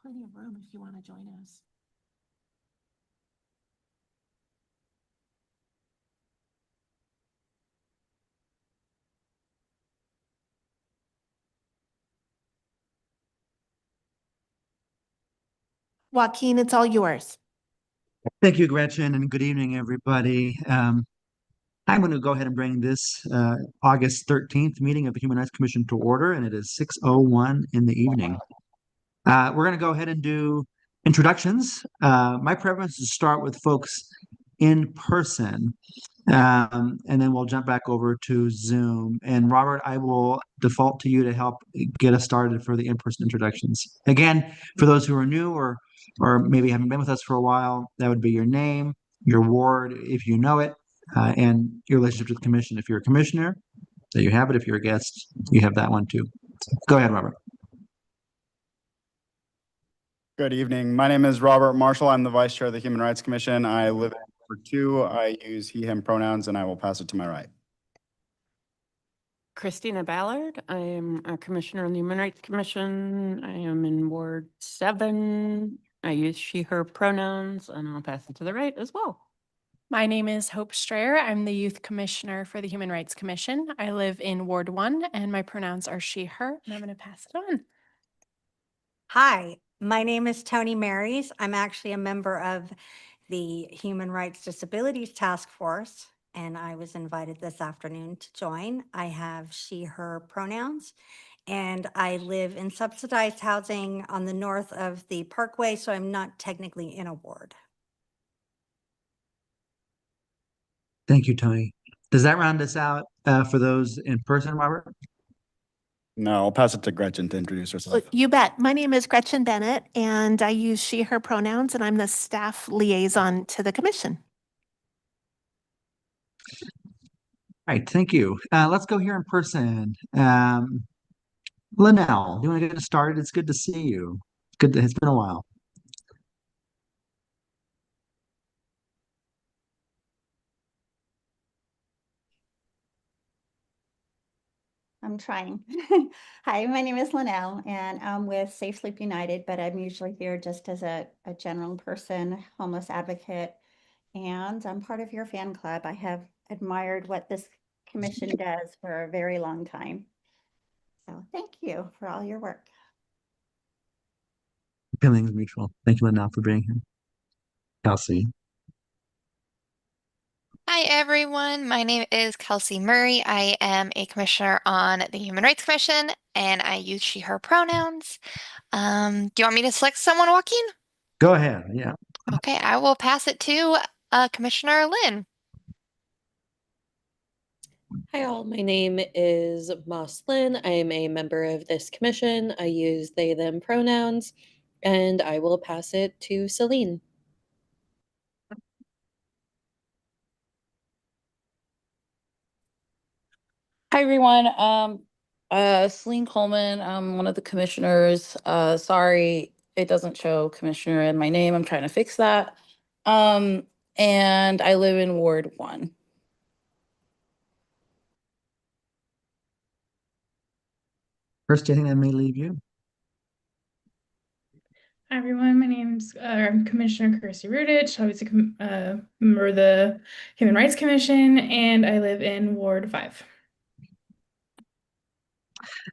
plenty of room if you want to join us. Joaquin, it's all yours. Thank you, Gretchen, and good evening, everybody. I'm going to go ahead and bring this August 13th meeting of the Human Rights Commission to order, and it is 6:01 in the evening. We're going to go ahead and do introductions. My preference is to start with folks in person, and then we'll jump back over to Zoom. And Robert, I will default to you to help get us started for the in-person introductions. Again, for those who are new or maybe haven't been with us for a while, that would be your name, your ward, if you know it, and your relationship to the commission. If you're a commissioner, there you have it. If you're a guest, you have that one too. Go ahead, Robert. Good evening. My name is Robert Marshall. I'm the Vice Chair of the Human Rights Commission. I live in Ward 2. I use he, him pronouns, and I will pass it to my right. Christina Ballard. I am a commissioner on the Human Rights Commission. I am in Ward 7. I use she, her pronouns, and I'll pass it to the right as well. My name is Hope Strayer. I'm the Youth Commissioner for the Human Rights Commission. I live in Ward 1, and my pronouns are she, her, and I'm going to pass it on. Hi, my name is Tony Marys. I'm actually a member of the Human Rights Disabilities Task Force, and I was invited this afternoon to join. I have she, her pronouns, and I live in subsidized housing on the north of the Parkway, so I'm not technically in a ward. Thank you, Tony. Does that round us out for those in person, Robert? No, I'll pass it to Gretchen to introduce herself. You bet. My name is Gretchen Bennett, and I use she, her pronouns, and I'm the staff liaison to the commission. All right, thank you. Let's go here in person. Linnell, you want to get us started? It's good to see you. It's been a while. I'm trying. Hi, my name is Linnell, and I'm with Safe Sleep United, but I'm usually here just as a general person, homeless advocate, and I'm part of your fan club. I have admired what this commission does for a very long time. So thank you for all your work. Feelings mutual. Thank you, Linnell, for being here. Kelsey. Hi, everyone. My name is Kelsey Murray. I am a commissioner on the Human Rights Commission, and I use she, her pronouns. Do you want me to select someone, Joaquin? Go ahead. Yeah. Okay, I will pass it to Commissioner Lynn. Hi all, my name is Moss Lynn. I am a member of this commission. I use they, them pronouns, and I will pass it to Celine. Hi everyone. Celine Coleman. I'm one of the commissioners. Sorry, it doesn't show commissioner in my name. I'm trying to fix that. And I live in Ward 1. First, anything that may leave you? Hi everyone, my name's I'm Commissioner Kirsty Rudich. I was a member of the Human Rights Commission, and I live in Ward 5.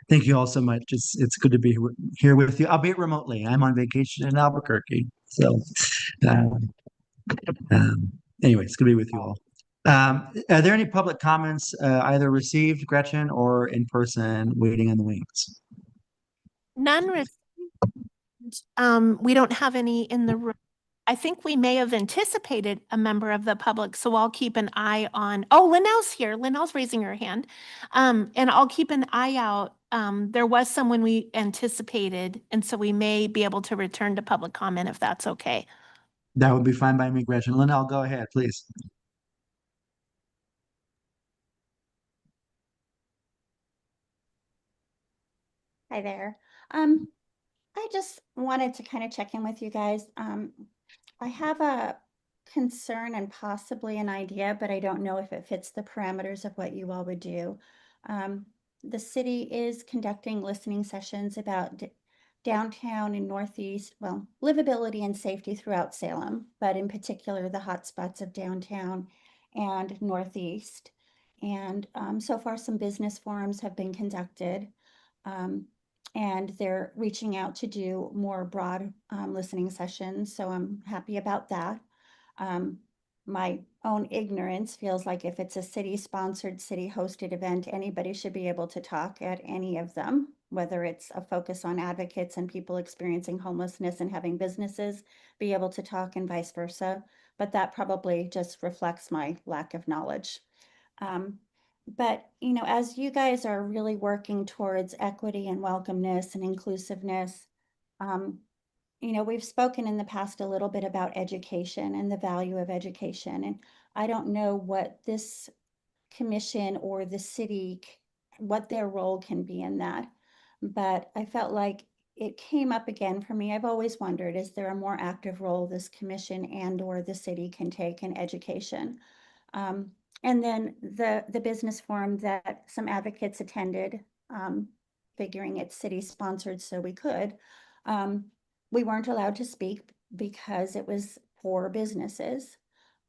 Thank you all so much. It's good to be here with you, albeit remotely. I'm on vacation in Albuquerque, so anyway, it's good to be with you all. Are there any public comments either received, Gretchen, or in person, waiting in the wings? None received. We don't have any in the room. I think we may have anticipated a member of the public, so I'll keep an eye on. Oh, Linnell's here. Linnell's raising her hand. And I'll keep an eye out. There was someone we anticipated, and so we may be able to return to public comment if that's okay. That would be fine by me, Gretchen. Linnell, go ahead, please. Hi there. I just wanted to kind of check in with you guys. I have a concern and possibly an idea, but I don't know if it fits the parameters of what you all would do. The city is conducting listening sessions about downtown and northeast, well, livability and safety throughout Salem, but in particular the hotspots of downtown and northeast. And so far, some business forums have been conducted. And they're reaching out to do more broad listening sessions. So I'm happy about that. My own ignorance feels like if it's a city-sponsored, city-hosted event, anybody should be able to talk at any of them, whether it's a focus on advocates and people experiencing homelessness and having businesses be able to talk and vice versa. But that probably just reflects my lack of knowledge. But, you know, as you guys are really working towards equity and welcomeness and inclusiveness, you know, we've spoken in the past a little bit about education and the value of education. And I don't know what this commission or the city, what their role can be in that. But I felt like it came up again for me. I've always wondered, is there a more active role this commission and or the city can take in education? And then the business forum that some advocates attended, figuring it's city sponsored, so we could. We weren't allowed to speak because it was for businesses.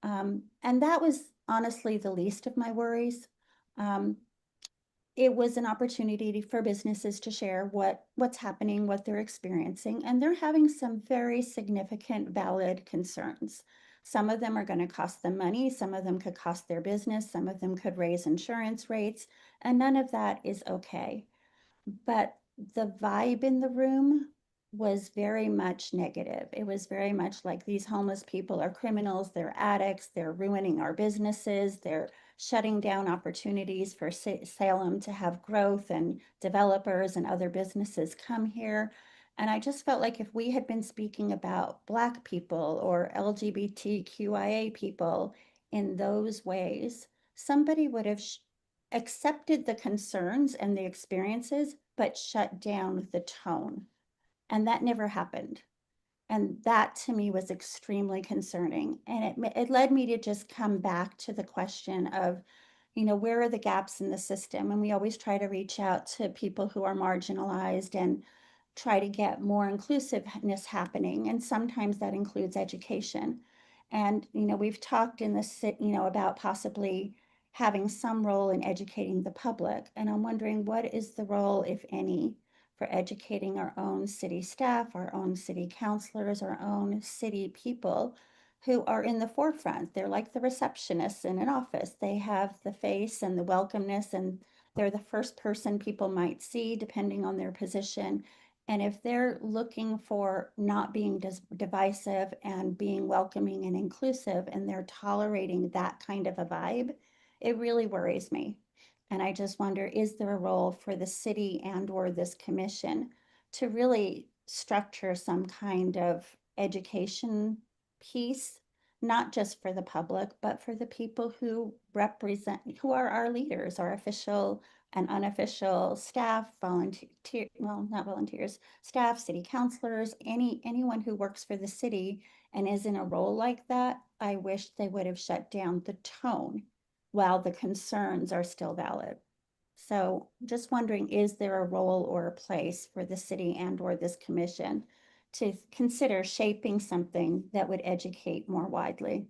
And that was honestly the least of my worries. It was an opportunity for businesses to share what's happening, what they're experiencing, and they're having some very significant valid concerns. Some of them are going to cost them money, some of them could cost their business, some of them could raise insurance rates, and none of that is okay. But the vibe in the room was very much negative. It was very much like these homeless people are criminals, they're addicts, they're ruining our businesses, they're shutting down opportunities for Salem to have growth and developers and other businesses come here. And I just felt like if we had been speaking about Black people or LGBTQIA people in those ways, somebody would have accepted the concerns and the experiences, but shut down the tone. And that never happened. And that to me was extremely concerning. And it led me to just come back to the question of, you know, where are the gaps in the system? And we always try to reach out to people who are marginalized and try to get more inclusiveness happening. And sometimes that includes education. And, you know, we've talked in this, you know, about possibly having some role in educating the public. And I'm wondering, what is the role, if any, for educating our own city staff, our own city councilors, our own city people who are in the forefront? They're like the receptionists in an office. They have the face and the welcomeness, and they're the first person people might see depending on their position. And if they're looking for not being divisive and being welcoming and inclusive, and they're tolerating that kind of a vibe, it really worries me. And I just wonder, is there a role for the city and or this commission to really structure some kind of education piece, not just for the public, but for the people who represent, who are our leaders, our official and unofficial staff, volunteer, well, not volunteers, staff, city councilors, anyone who works for the city and is in a role like that. I wish they would have shut down the tone while the concerns are still valid. So just wondering, is there a role or a place for the city and or this commission to consider shaping something that would educate more widely?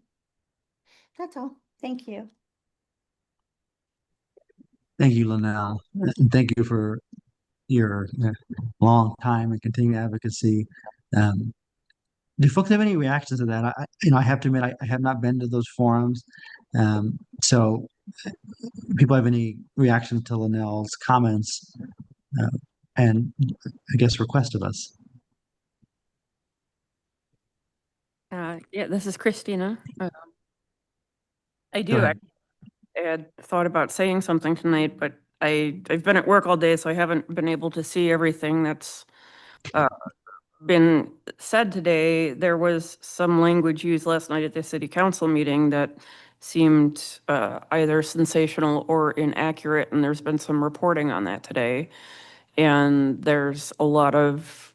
That's all. Thank you. Thank you, Linnell, and thank you for your long time and continued advocacy. Do folks have any reactions to that? I have to admit, I have not been to those forums. So people have any reaction to Linnell's comments and I guess request of us? Yeah, this is Christina. I Go do. ahead. I had thought about saying something tonight, but I've been at work all day, so I haven't been able to see everything that's been said today. There was some language used last night at the city council meeting that seemed either sensational or inaccurate, and there's been some reporting on that today. And there's a lot of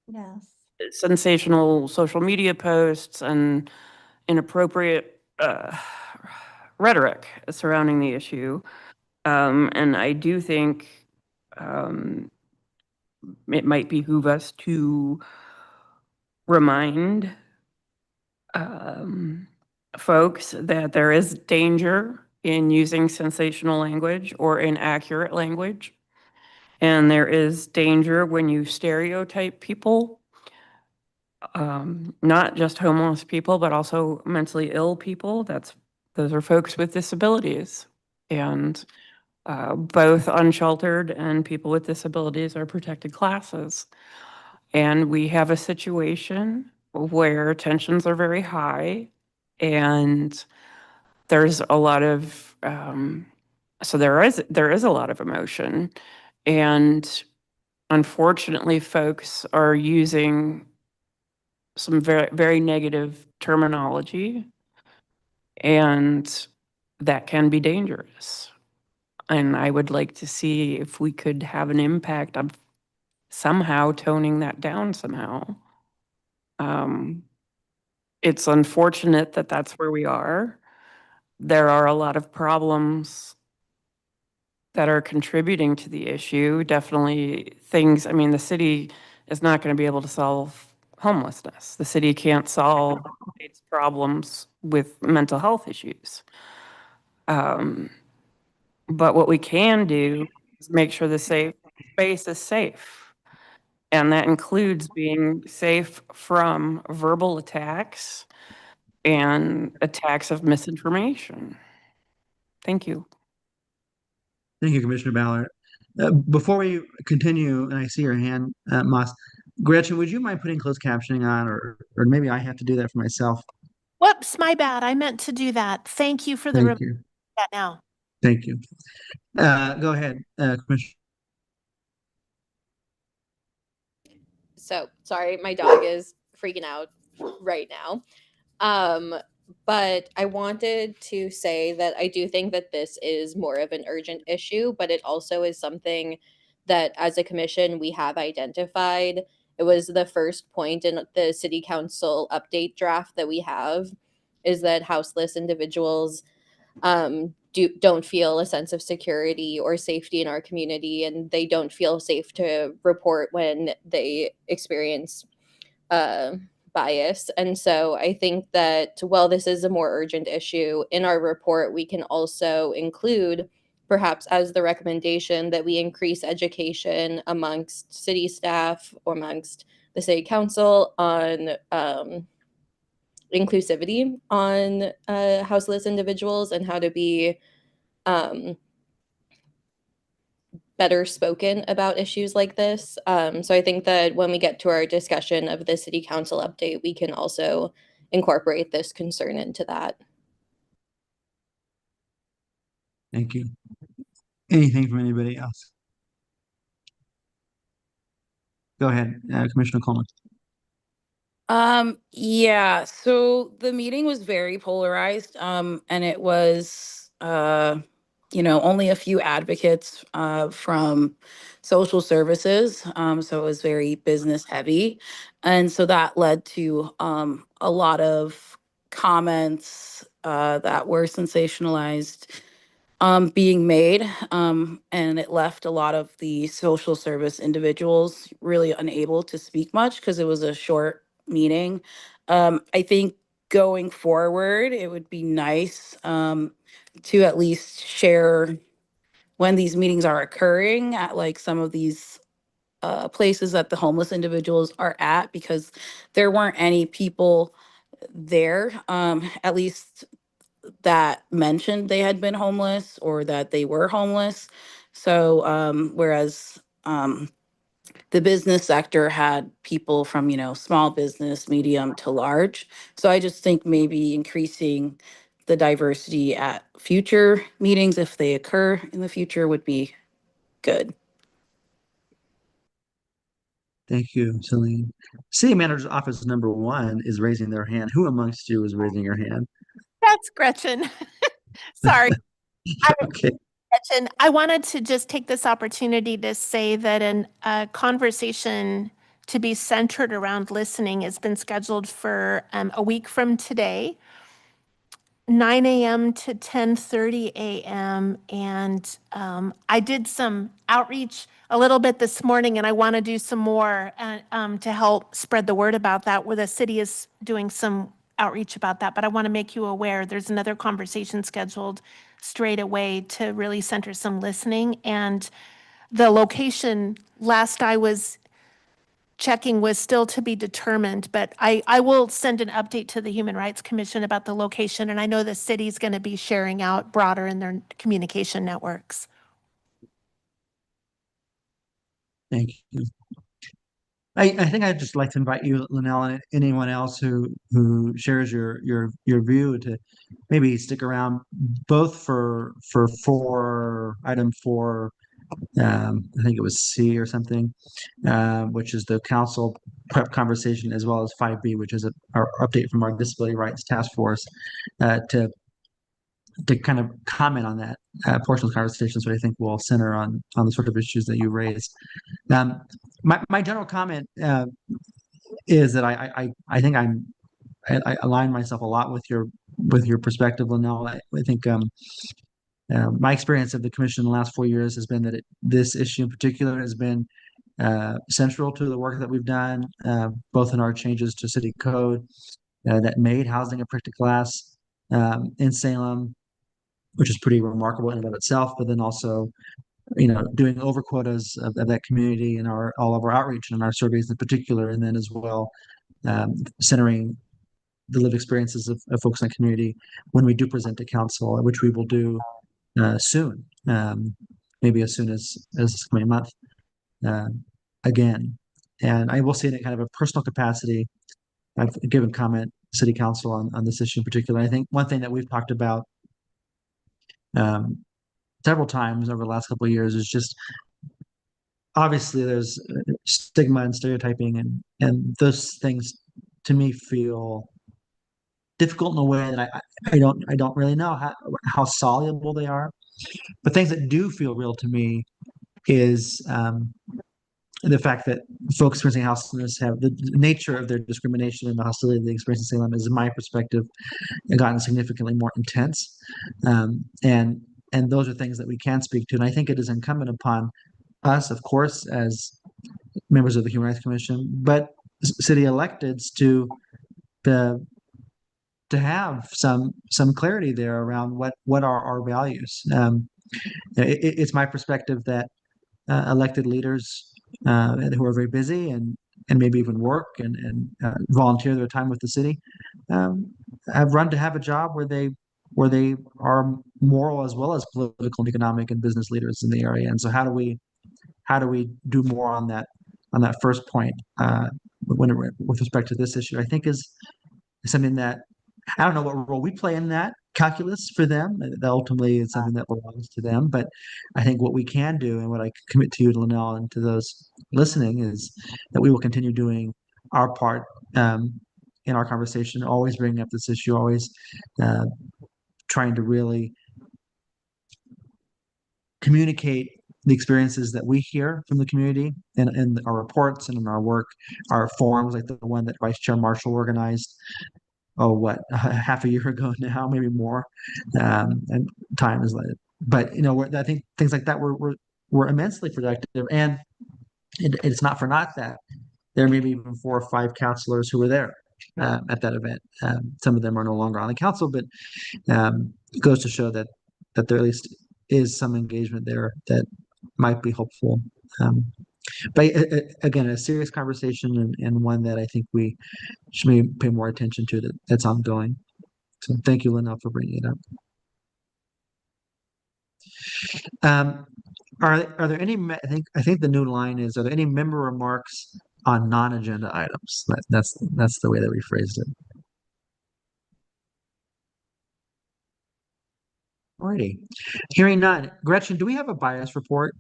Yes. sensational social media posts and inappropriate rhetoric surrounding the issue. And I do think it might behoove us to remind folks that there is danger in using sensational language or inaccurate language. And there is danger when you stereotype people, not just homeless people, but also mentally ill people. Those are folks with disabilities. And both unsheltered and people with disabilities are protected classes. And we have a situation where tensions are very high and there's a lot of, so there is a lot of emotion. And unfortunately, folks are using some very, very negative terminology, and that can be dangerous. And I would like to see if we could have an impact of somehow toning that down somehow. It's unfortunate that that's where we are. There are a lot of problems that are contributing to the issue. Definitely things, I mean, the city is not going to be able to solve homelessness. The city can't solve its problems with mental health issues. But what we can do is make sure the space is safe. And that includes being safe from verbal attacks and attacks of misinformation. Thank you. Thank you, Commissioner Ballard. Before we continue, and I see your hand, Moss, Gretchen, would you mind putting closed captioning on, or maybe I have to do that for myself? Whoops, my bad. I meant to do that. Thank you for the Thank you. that now. Thank you. Go ahead, Commissioner. So sorry, my dog is freaking out right now. But I wanted to say that I do think that this is more of an urgent issue, but it also is something that as a commission we have identified. It was the first point in the city council update draft that we have, is that houseless individuals don't feel a sense of security or safety in our community, and they don't feel safe to report when they experience bias. And so I think that while this is a more urgent issue, in our report, we can also include, perhaps as the recommendation, that we increase education amongst city staff or amongst the city council on inclusivity on houseless individuals and how to be better spoken about issues like this. So I think that when we get to our discussion of the city council update, we can also incorporate this concern into that. Thank you. Anything from anybody else? Go ahead, Commissioner Coleman. Yeah, so the meeting was very polarized, and it was, only a few advocates from social services. So it was very business heavy. And so that led to a lot of comments that were sensationalized being made. And it left a lot of the social service individuals really unable to speak much because it was a short meeting. I think going forward, it would be nice to at least share when these meetings are occurring at like some of these places that the homeless individuals are at, because there weren't any people there, at least that mentioned they had been homeless or that they were homeless. So whereas the business sector had people from, small business, medium to large. So I just think maybe increasing the diversity at future meetings, if they occur in the future, would be good. Thank you, Celine. City Manager's Office number 1 is raising their hand. Who amongst you is raising your hand? That's Gretchen. Sorry. Okay. Gretchen, I wanted to just take this opportunity to say that a conversation to be centered around listening has been scheduled for a week from today. 9 a.m. to 10:30 a.m. And I did some outreach a little bit this morning, and I want to do some more to help spread the word about that, where the city is doing some outreach about that. But I want to make you aware there's another conversation scheduled straight away to really center some listening. And the location, last I was checking, was still to be determined, but I will send an update to the Human Rights Commission about the location, and I know the city's going to be sharing out broader in their communication networks. Thank you. I think I'd just like to invite you, Linnell, and anyone else who shares your view to maybe stick around both for item 4, I think it was C or something, which is the council prep conversation, as well as 5B, which is our update from our Disability Rights Task Force, to kind of comment on that portion of the conversation. So I think will center on the sort of issues that you raised. My general comment is that I think I align myself a lot with your perspective, Linnell. I think my experience of the commission in the last 4 years has been that this issue in particular has been central to the work that we've done, both in our changes to city code that made housing a protected class in Salem, which is pretty remarkable in and of itself, but then also, doing over quotas of that community in all of our outreach and our surveys in particular, and then as well centering the lived experiences of folks in the community when we do present to council, which we will do soon, maybe as soon as this coming month again. And I will say in a kind of a personal capacity, I've given comment to city council on this issue in particular. I think one thing that we've talked about several times over the last couple of years is just obviously there's stigma and stereotyping, and those things to me feel difficult in a way that I don't really know how soluble they are. But things that do feel real to me is the fact that folks experiencing houselessness have the nature of their discrimination and the hostility they experience in Salem is, in my perspective, gotten significantly more intense. And those are things that we can speak to. And I think it is incumbent upon us, of course, as members of the Human Rights Commission, but city electeds to have some clarity there around what are our values. It's my perspective that elected leaders who are very busy and maybe even work and volunteer their time with the city have run to have a job where they are moral as well as political and economic and business leaders in the area. And so how do we do more on that first point with respect to this issue? I think is something that I don't know what role we play in that calculus for them. That ultimately is something that belongs to them. But I think what we can do, and what I commit to you, Linnell, and to those listening, is that we will continue doing our part in our conversation, always bringing up this issue, always trying to really communicate the experiences that we hear from the community in our reports and in our work, our forums like the one that Vice Chair Marshall organized. Half a year ago now, maybe more, and time is late. But I think things like that were immensely productive, and it's not for naught that there may be even 4 or 5 counselors who were there at that event. Some of them are no longer on the council, but it goes to show that there at least is some engagement there that might be hopeful. But again, a serious conversation and one that I think we should pay more attention to that's ongoing. So thank you, Linnell, for bringing it up. Are there any? I think the new line is: are there any member remarks on non-agenda items? That's the way that we phrased it. Alrighty, hearing none. Gretchen, do we have a bias report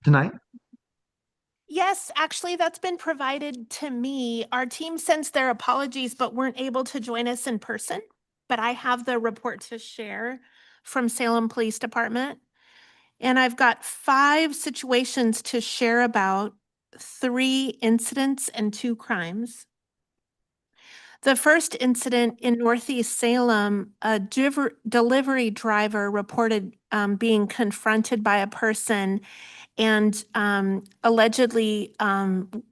tonight? Yes, actually, that's been provided to me. Our team sends their apologies, but weren't able to join us in person. But I have the report to share from Salem Police Department. And I've got 5 situations to share about, 3 incidents and 2 crimes. The first incident in Northeast Salem, a delivery driver reported being confronted by a person and allegedly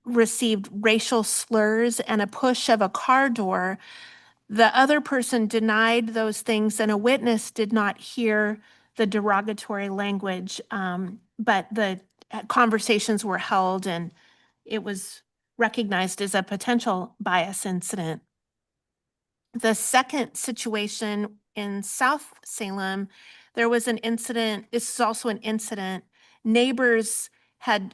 received racial slurs and a push of a car door. The other person denied those things, and a witness did not hear the derogatory language, but the conversations were held and it was recognized as a potential bias incident. The second situation in South Salem, there was an incident. This is also an incident. Neighbors had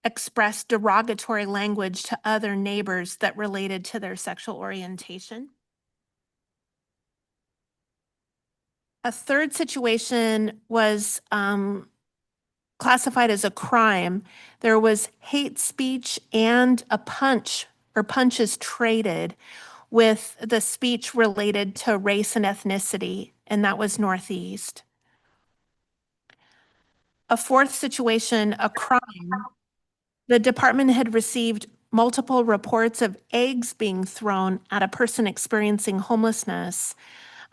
expressed derogatory language to other neighbors that related to their sexual orientation. A third situation was classified as a crime. There was hate speech and a punch or punches traded with the speech related to race and ethnicity, and that was Northeast. A fourth situation, a crime. The department had received multiple reports of eggs being thrown at a person experiencing homelessness.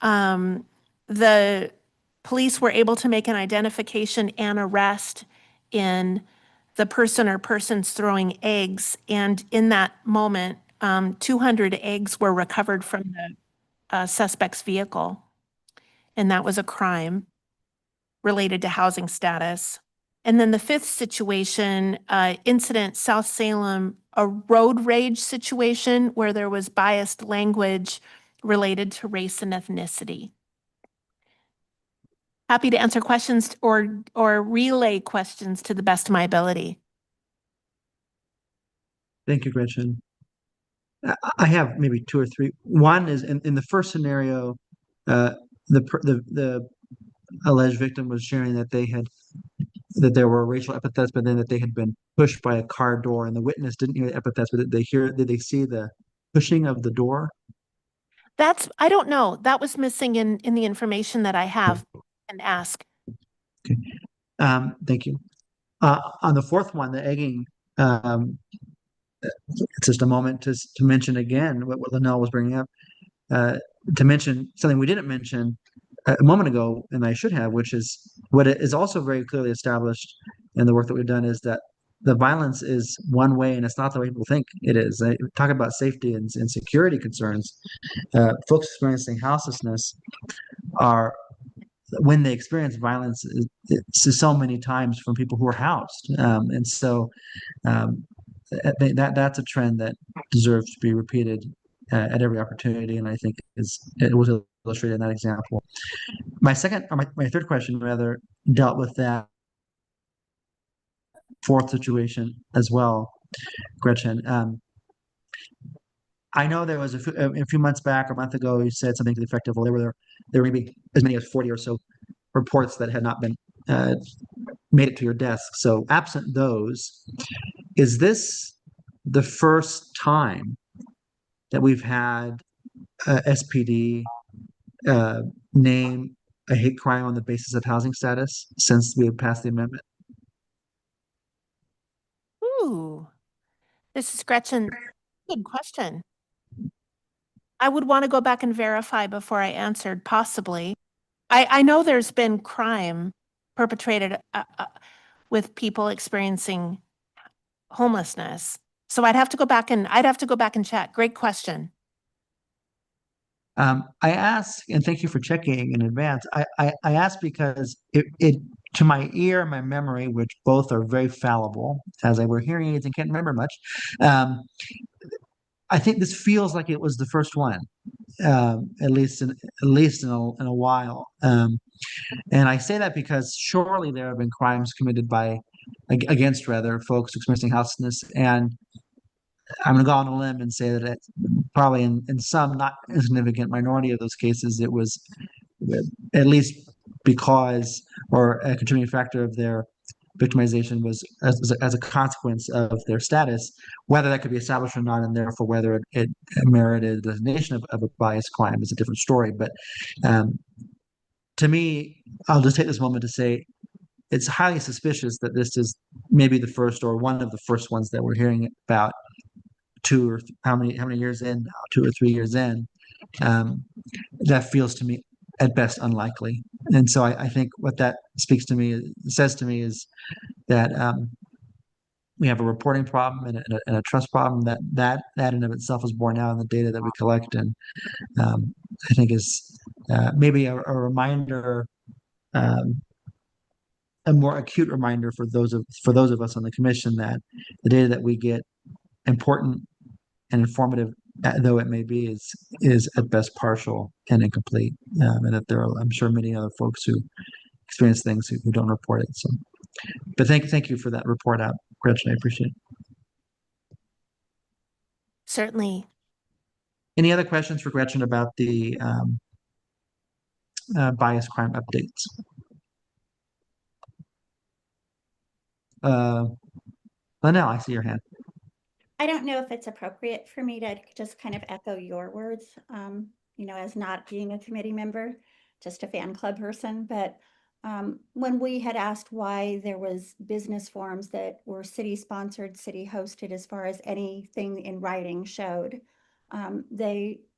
The police were able to make an identification and arrest in the person or persons throwing eggs. And in that moment, 200 eggs were recovered from the suspect's vehicle. And that was a crime related to housing status. And then the fifth situation, incident, South Salem, a road rage situation where there was biased language related to race and ethnicity. Happy to answer questions or relay questions to the best of my ability. Thank you, Gretchen. I have maybe two or three. One is in the first scenario, the alleged victim was sharing that that there were racial epithets, but then that they had been pushed by a car door, and the witness didn't hear the epithets, but did they see the pushing of the door? I don't know. That was missing in the information that I have and ask. Okay. Thank you. On the fourth one, the egging, it's just a moment to mention again what Linnell was bringing up, to mention something we didn't mention a moment ago, and I should have, which is what is also very clearly established in the work that we've done, is that the violence is one way, and it's not the way people think it is. Talk about safety and security concerns. Folks experiencing houselessness are, when they experience violence, it's so many times from people who are housed, and so that's a trend that deserves to be repeated at every opportunity, and I think it was illustrated in that example. My third question rather dealt with that fourth situation as well, Gretchen. I know there was a few months back, or a month ago, you said something to the effect of, well, there were maybe as many as 40 or so reports that had not been made it to your desk. So absent those, is this the first time that we've had SPD name a hate crime on the basis of housing status since we have passed the amendment? Ooh, this is Gretchen. Good question. I would want to go back and verify before I answered, possibly. I know there's been crime perpetrated with people experiencing homelessness. So I'd have to go back and check. Great question. I ask, and thank you for checking in advance. I ask because it to my ear and my memory, which both are very fallible, as I were hearing aids and can't remember much. I think this feels like it was the first one, at least in a while. And I say that because surely there have been crimes committed against folks experiencing houselessness, and I'm going to go on a limb and say that it's probably in some not insignificant minority of those cases, it was at least because, or a contributing factor of their victimization was as a consequence of their status. Whether that could be established or not, and therefore whether it merited the designation of a biased crime is a different story. But to me, I'll just take this moment to say it's highly suspicious that this is maybe the first or one of the first ones that we're hearing about how many years in now, 2 or 3 years in, that feels to me at best unlikely. And so I think what that says to me is that we have a reporting problem and a trust problem that in and of itself is borne out in the data that we collect, and I think is maybe a reminder, a more acute reminder for those of us on the commission that the data that we get, important and informative though it may be, is at best partial and incomplete, and that there are, I'm sure, many other folks who experience things who don't report it. So, but thank you for that report out, Gretchen. I appreciate it. Certainly. Any other questions for Gretchen about the bias crime updates? Linnell, I see your hand. I don't know if it's appropriate for me to just kind of echo your words, as not being a committee member, just a fan club person. But when we had asked why there was business forums that were city sponsored, city hosted, as far as anything in writing showed,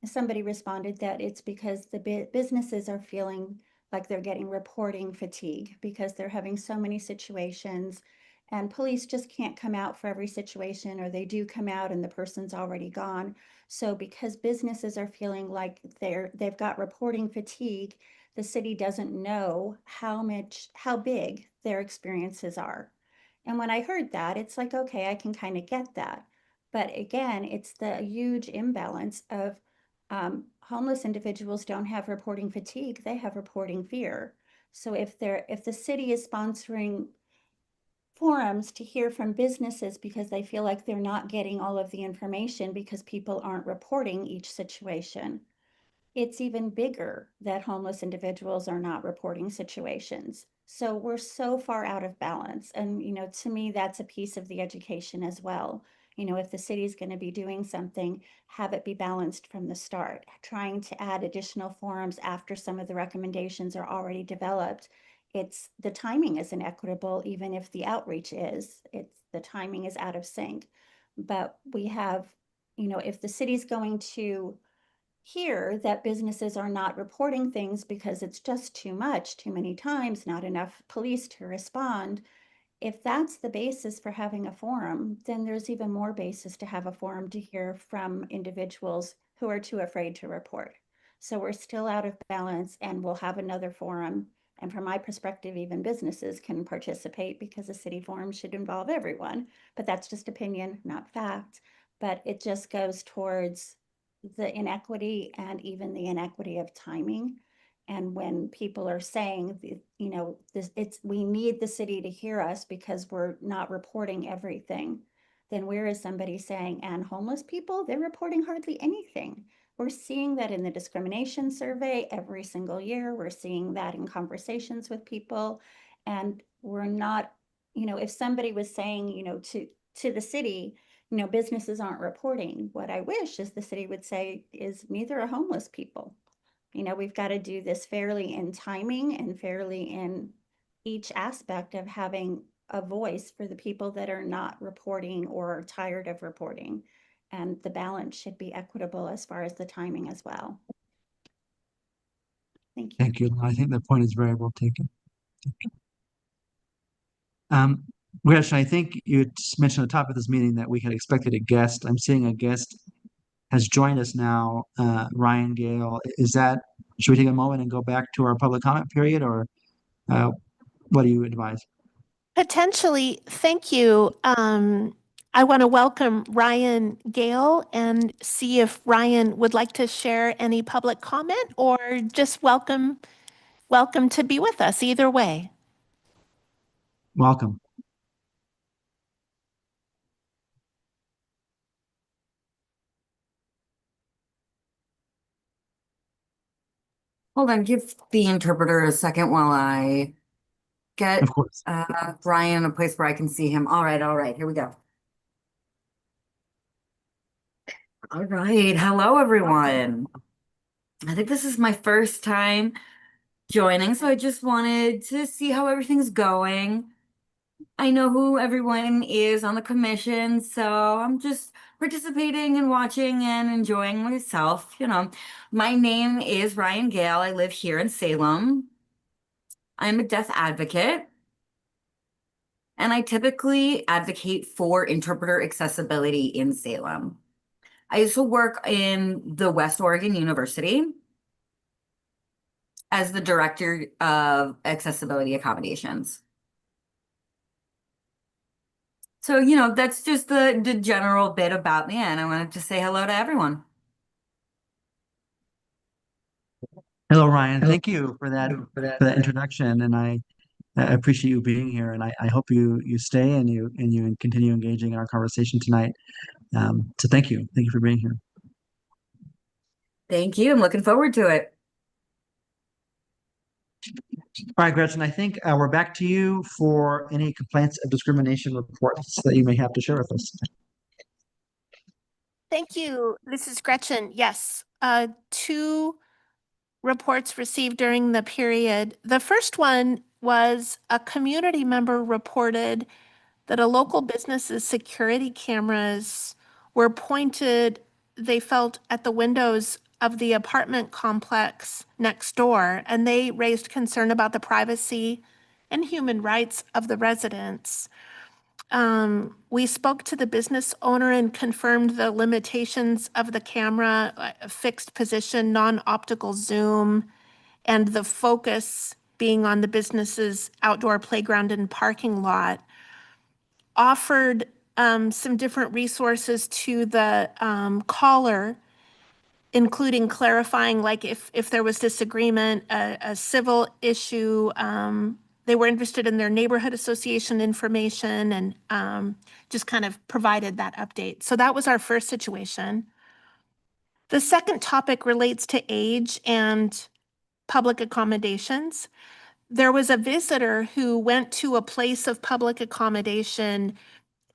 somebody responded that it's because the businesses are feeling like they're getting reporting fatigue because they're having so many situations. And police just can't come out for every situation, or they do come out and the person's already gone. So because businesses are feeling like they've got reporting fatigue, the city doesn't know how big their experiences are. And when I heard that, it's like, okay, I can kind of get that. But again, it's the huge imbalance of homeless individuals don't have reporting fatigue, they have reporting fear. So if the city is sponsoring forums to hear from businesses because they feel like they're not getting all of the information because people aren't reporting each situation, it's even bigger that homeless individuals are not reporting situations. So we're so far out of balance. And, to me, that's a piece of the education as well. If the city is going to be doing something, have it be balanced from the start. Trying to add additional forums after some of the recommendations are already developed, the timing isn't equitable, even if the outreach is. The timing is out of sync. But we have, if the city's going to hear that businesses are not reporting things because it's just too much, too many times, not enough police to respond, if that's the basis for having a forum, then there's even more basis to have a forum to hear from individuals who are too afraid to report. So we're still out of balance, and we'll have another forum. And from my perspective, even businesses can participate because a city forum should involve everyone. But that's just opinion, not fact. But it just goes towards the inequity and even the inequity of timing. And when people are saying, we need the city to hear us because we're not reporting everything, then where is somebody saying, and homeless people, they're reporting hardly anything. We're seeing that in the discrimination survey every single year. We're seeing that in conversations with people. And we're not, if somebody was saying, to the city, businesses aren't reporting, what I wish is the city would say is neither are homeless people. We've got to do this fairly in timing and fairly in each aspect of having a voice for the people that are not reporting or are tired of reporting. And the balance should be equitable as far as the timing as well. Thank you. Thank you. I think that point is very well taken. Gretchen, I think you mentioned at the top of this meeting that we had expected a guest. I'm seeing a guest has joined us now, Ryan Gale. Should we take a moment and go back to our public comment period, or what do you advise? Potentially, thank you. I want to welcome Ryan Gale and see if Ryan would like to share any public comment or just welcome to be with us either way. Welcome. Hold on, give the interpreter a second while I get Of course. Brian in a place where I can see him. All right, here we go. All right, hello everyone. I think this is my first time joining, so I just wanted to see how everything's going. I know who everyone is on the commission, so I'm just participating and watching and enjoying myself. My name is Ryan Gale. I live here in Salem. I'm a deaf advocate, and I typically advocate for interpreter accessibility in Salem. I used to work in the West Oregon University as the director of accessibility accommodations. So, that's just the general bit about me, and I wanted to say hello to everyone. Hello, Ryan. Thank you for that introduction, and I appreciate you being here. And I hope you stay and you continue engaging in our conversation tonight. So thank you for being here. Thank you. I'm looking forward to it. All right, Gretchen, I think we're back to you for any complaints of discrimination reports that you may have to share with us. Thank you. This is Gretchen. Yes, 2 reports received during the period. The first one was a community member reported that a local business's security cameras were pointed, they felt, at the windows of the apartment complex next door, and they raised concern about the privacy and human rights of the residents. We spoke to the business owner and confirmed the limitations of the camera, fixed position, non-optical zoom, and the focus being on the business's outdoor playground and parking lot. Offered some different resources to the caller, including clarifying, like, if there was disagreement, a civil issue. They were interested in their neighborhood association information, and just kind of provided that update. So that was our first situation. The second topic relates to age and public accommodations. There was a visitor who went to a place of public accommodation,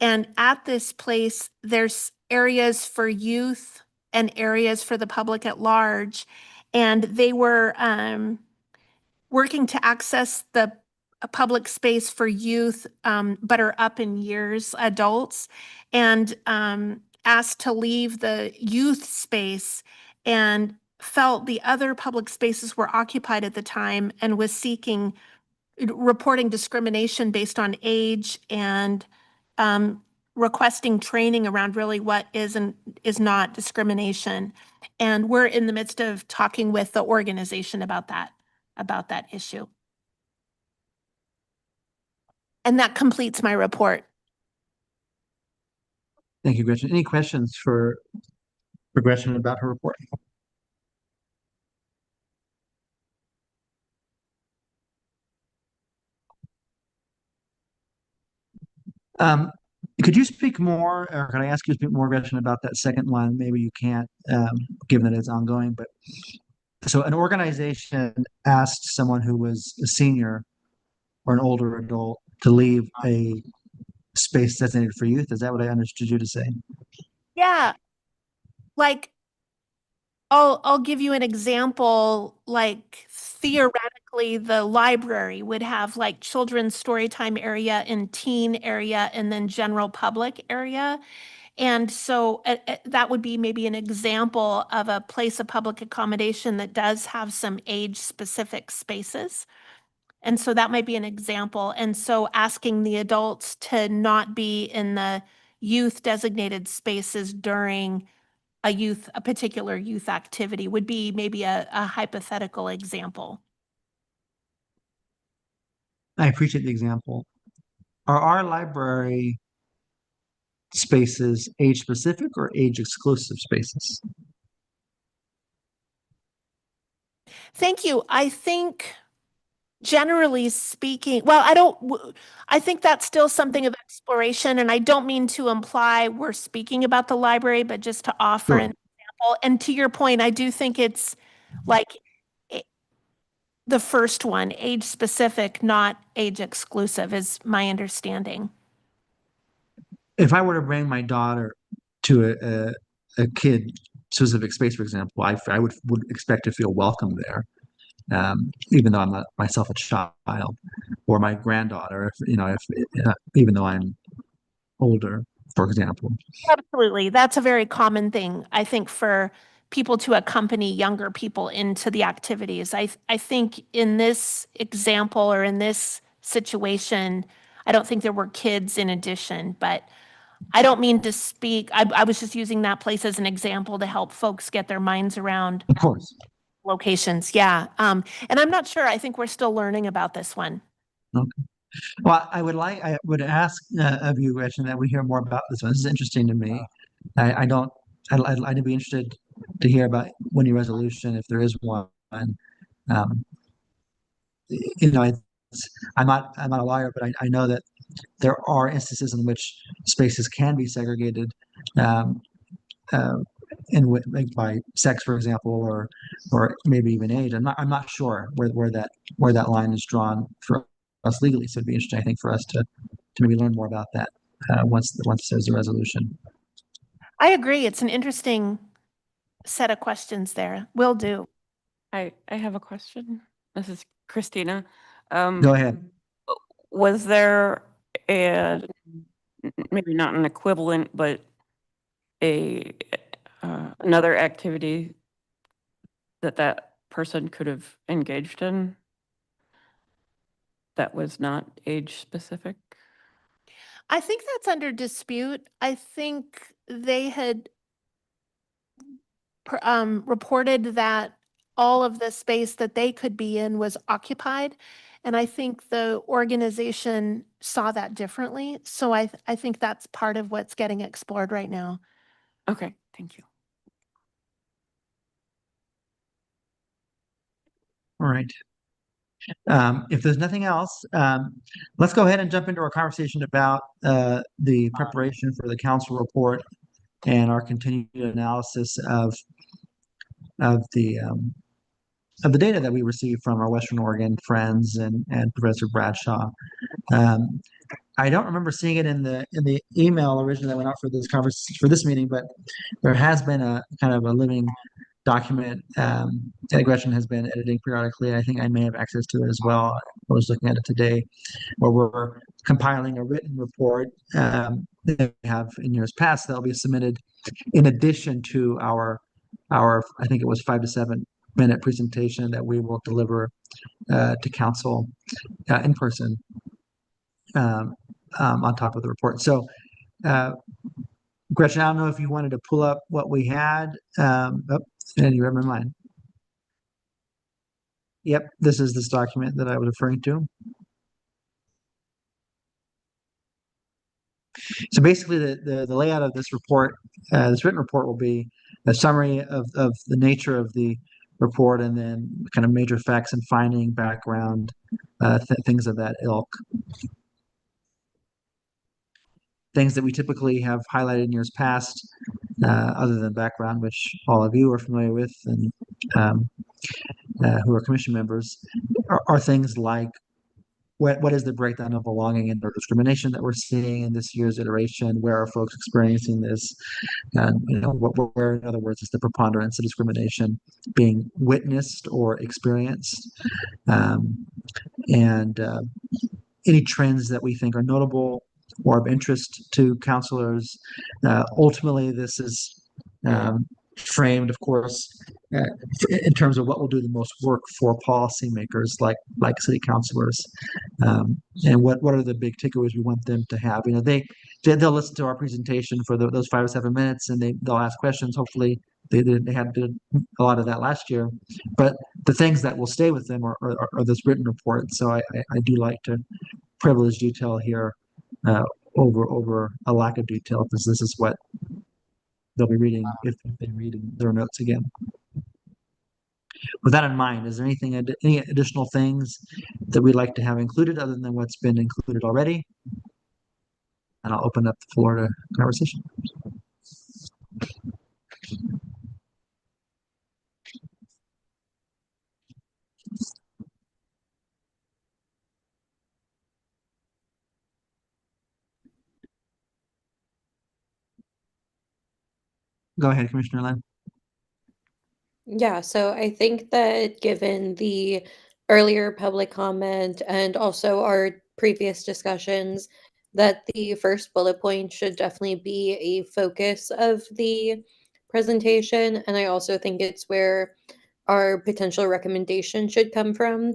and at this place, there's areas for youth and areas for the public at large. And they were working to access the public space for youth, but are up in years, adults, and asked to leave the youth space, and felt the other public spaces were occupied at the time, and was reporting discrimination based on age, and requesting training around really what is and is not discrimination. And we're in the midst of talking with the organization about that issue. And that completes my report. Thank you, Gretchen. Any questions for Gretchen about her report? Could you speak more, or can I ask you to speak more, Gretchen, about that second one? Maybe you can't, given that it's ongoing, but so an organization asked someone who was a senior or an older adult to leave a space designated for youth. Is that what I understood you to say? Yeah. Like, I'll give you an example. Like, theoretically, the library would have like children's storytime area and teen area and then general public area. And so that would be maybe an example of a place of public accommodation that does have some age-specific spaces. And so that might be an example. And so asking the adults to not be in the youth designated spaces during a particular youth activity would be maybe a hypothetical example. I appreciate the example. Are our library spaces age specific or age exclusive spaces? Thank you. I think, generally speaking, I think that's still something of exploration, and I don't mean to imply we're speaking about the library, but just to offer Sure. an example. And to your point, I do think it's like the first one, age specific, not age exclusive, is my understanding. If I were to bring my daughter to a kid specific space, for example, I would expect to feel welcome there. even though I'm not myself a child, or my granddaughter, if even though I'm older, for example. Absolutely. That's a very common thing, I think, for people to accompany younger people into the activities. I think in this example or in this situation, I don't think there were kids in addition, but I don't mean to speak. I was just using that place as an example to help folks get their minds around Of course. locations. Yeah. And I'm not sure. I think we're still learning about this one. Okay. Well, I would ask of you, Gretchen, that we hear more about this one. This is interesting to me. I don't, I'd be interested to hear about any resolution if there is one. Um, you know, I'm not a lawyer, but I know that there are instances in which spaces can be segregated, um, uh, like by sex, for example, or maybe even age. I'm not sure where that line is drawn for us legally. So it'd be interesting, I think, for us to maybe learn more about that once there's a resolution. I agree. It's an interesting set of questions there. Will do. I have a question. This is Christina. Go ahead. Was there maybe not an equivalent, but another activity that person could have engaged in that was not age specific? I think that's under dispute. I think they had reported that all of the space that they could be in was occupied. And I think the organization saw that differently. So I think that's part of what's getting explored right now. Okay, thank you. All right. If there's nothing else, let's go ahead and jump into our conversation about the preparation for the council report and our continued analysis of the data that we received from our Western Oregon friends and Professor Bradshaw. I don't remember seeing it in the email originally that went out for this meeting, but there has been a kind of a living document that Gretchen has been editing periodically. I think I may have access to it as well. I was looking at it today, where we're compiling a written report that we have in years past that will be submitted in addition to our I think it was 5 to 7 minute presentation that we will deliver to council in person on top of the report. So, Gretchen, I don't know if you wanted to pull up what we had. And you read my mind. Yep, this is this document that I was referring to. So basically, the layout of this report, this written report, will be a summary of the nature of the report, and then kind of major facts and finding, background, things of that ilk. Things that we typically have highlighted in years past, other than background, which all of you are familiar with, and who are commission members, are things like what is the breakdown of belonging and or discrimination that we're seeing in this year's iteration? Where are folks experiencing this? And where, in other words, is the preponderance of discrimination being witnessed or experienced? And any trends that we think are notable or of interest to counselors. Ultimately, this is framed, of course, in terms of what will do the most work for policymakers like city councilors, and what are the big takeaways we want them to have. They'll listen to our presentation for those 5 or 7 minutes, and they'll ask questions. Hopefully, they had did a lot of that last year, but the things that will stay with them are this written report. So I do like to privilege detail here over a lack of detail, because this is what they'll be reading if they read their notes again. With that in mind, is there any additional things that we'd like to have included other than what's been included already? And I'll open up the floor to conversation. Go ahead, Commissioner Lynn. Yeah, so I think that given the earlier public comment and also our previous discussions, that the first bullet point should definitely be a focus of the presentation. And I also think it's where our potential recommendation should come from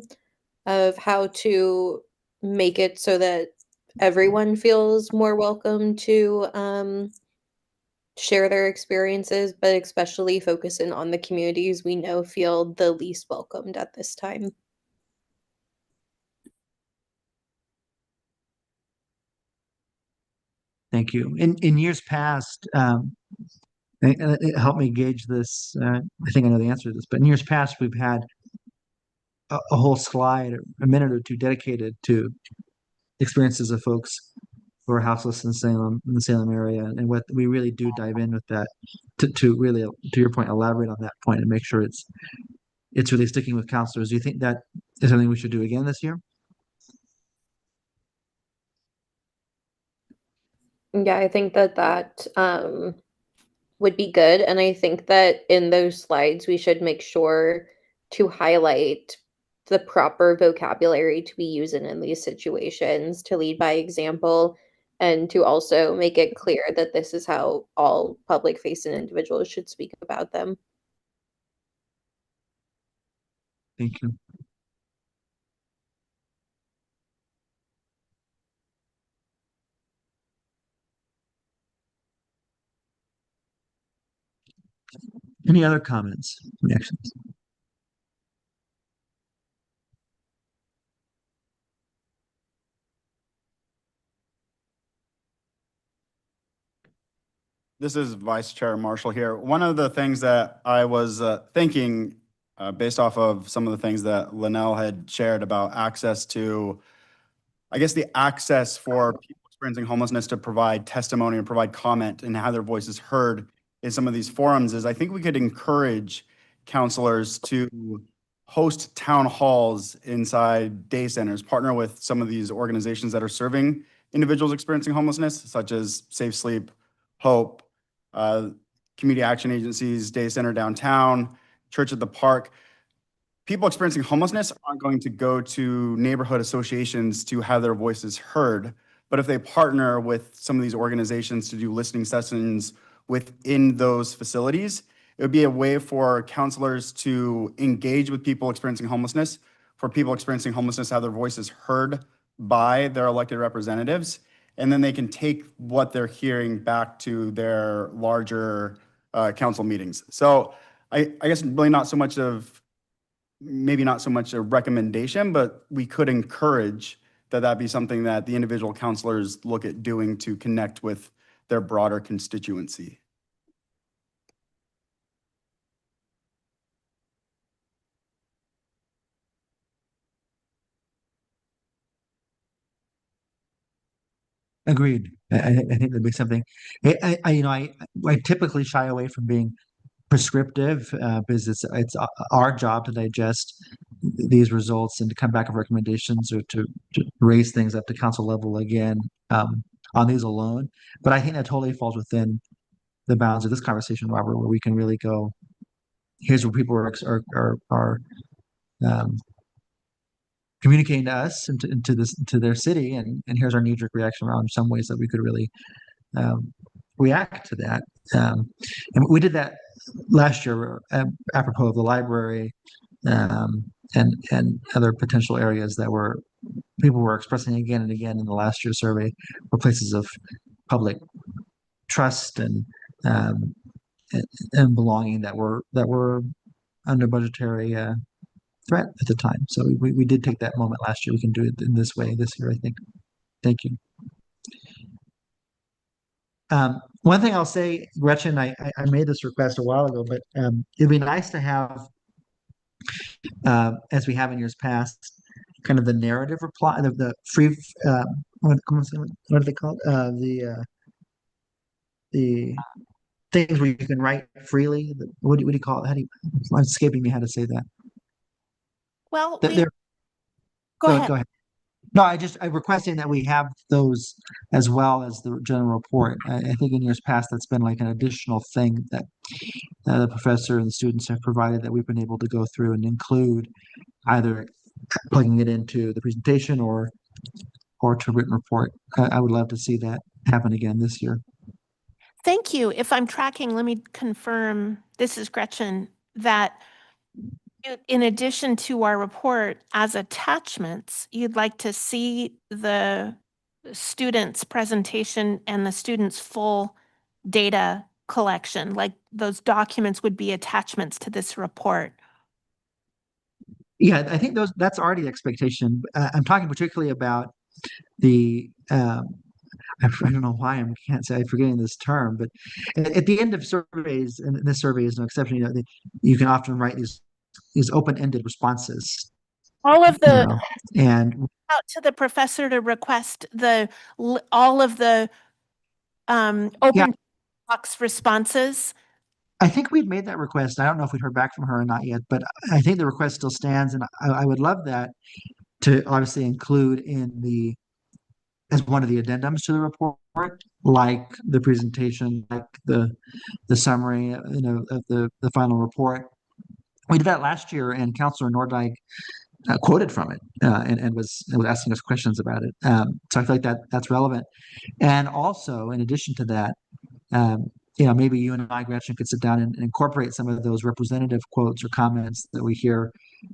of how to make it so that everyone feels more welcome to share their experiences, but especially focusing on the communities we know feel the least welcomed at this time. Thank you. In years past, it helped me gauge this. I think I know the answer to this, but in years past, we've had a whole slide, a minute or two dedicated to experiences of folks who are houseless in Salem, in the Salem area, and what we really do dive in with that to really, to your point, elaborate on that point and make sure it's really sticking with counselors. Do you think that is something we should do again this year? Yeah, I think that would be good. And I think that in those slides, we should make sure to highlight the proper vocabulary to be using in these situations, to lead by example, and to also make it clear that this is how all public facing individuals should speak about them. Thank you. Any other comments, reactions? This is Vice Chair Marshall here. One of the things that I was thinking, based off of some of the things that Linnell had shared about access to, I guess the access for people experiencing homelessness to provide testimony and provide comment and have their voices heard in some of these forums, is I think we could encourage counselors to host town halls inside day centers, partner with some of these organizations that are serving individuals experiencing homelessness, such as Safe Sleep, Hope, community action agencies, Day Center Downtown, Church at the Park. People experiencing homelessness aren't going to go to neighborhood associations to have their voices heard, but if they partner with some of these organizations to do listening sessions within those facilities, it would be a way for counselors to engage with people experiencing homelessness, for people experiencing homelessness to have their voices heard by their elected representatives, and then they can take what they're hearing back to their larger council meetings. So I guess really not so much of, maybe not so much a recommendation, but we could encourage that be something that the individual counselors look at doing to connect with their broader constituency. Agreed. I think there'd be something. I typically shy away from being prescriptive because it's our job to digest these results and to come back with recommendations or to raise things up to council level again on these alone. But I think that totally falls within the bounds of this conversation, Robert, where we can really go. Here's where people are um, communicating to us and to their city, and here's our knee-jerk reaction around some ways that we could really react to that. And we did that last year apropos of the library and other potential areas that people were expressing again and again in the last year's survey were places of public trust and belonging that were under budgetary threat at the time. So we did take that moment last year. We can do it in this way this year, I think. Thank you. One thing I'll say, Gretchen, I made this request a while ago, but it'd be nice to have, as we have in years past, kind of the narrative reply, the free, what are they called? The things where you can write freely. What do you call it? It's escaping me how to say that. Well, Go ahead. No, I'm requesting that we have those as well as the general report. I think in years past, that's been like an additional thing that the professor and the students have provided that we've been able to go through and include, either plugging it into the presentation or to written report. I would love to see that happen again this year. Thank you. If I'm tracking, let me confirm, this is Gretchen, that in addition to our report as attachments, you'd like to see the student's presentation and the student's full data collection, like those documents would be attachments to this report. Yeah, I think that's already the expectation. I'm talking particularly about the I don't know why I'm forgetting this term, but at the end of surveys, and this survey is no exception, you can often write these open-ended responses, All of the and out to the professor to request all of the open box responses. I think we've made that request. I don't know if we've heard back from her or not yet, but I think the request still stands, and I would love that to obviously include as one of the addendums to the report, like the presentation, like the summary, of the final report. We did that last year, and Councilor Nordijk quoted from it and was asking us questions about it. So I feel like that's relevant. And also, in addition to that, maybe you and I, Gretchen, could sit down and incorporate some of those representative quotes or comments that we hear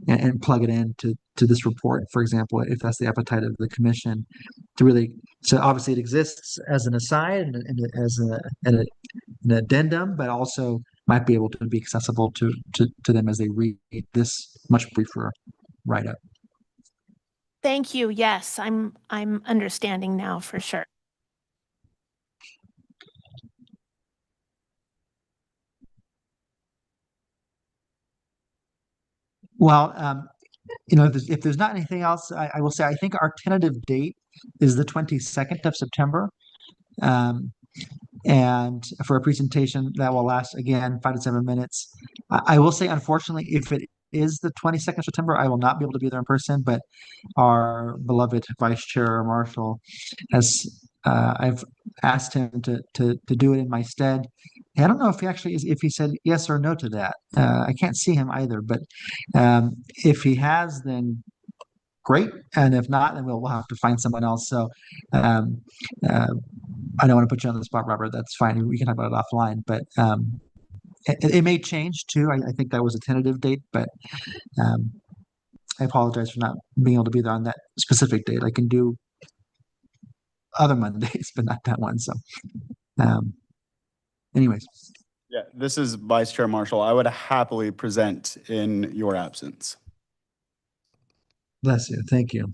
and plug it into this report, for example, if that's the appetite of the commission, to really. So obviously, it exists as an aside and as an addendum, but also might be able to be accessible to them as they read this much briefer write-up. Thank you. Yes, I'm understanding now for sure. Well, if there's not anything else, I will say I think our tentative date is the 22nd of September. And for a presentation that will last, again, 5 to 7 minutes. I will say, unfortunately, if it is the 22nd of September, I will not be able to be there in person, but our beloved Vice Chair Marshall I've asked him to do it in my stead. I don't know if he said yes or no to that. I can't see him either, but if he has, then great. And if not, then we'll have to find someone else. So I don't want to put you on the spot, Robert. That's fine. We can talk about it offline, but it may change too. I think that was a tentative date, but I apologize for not being able to be there on that specific date. I can do other Mondays, but not that one. So anyways. Yeah, this is Vice Chair Marshall. I would happily present in your absence. Bless you. Thank you.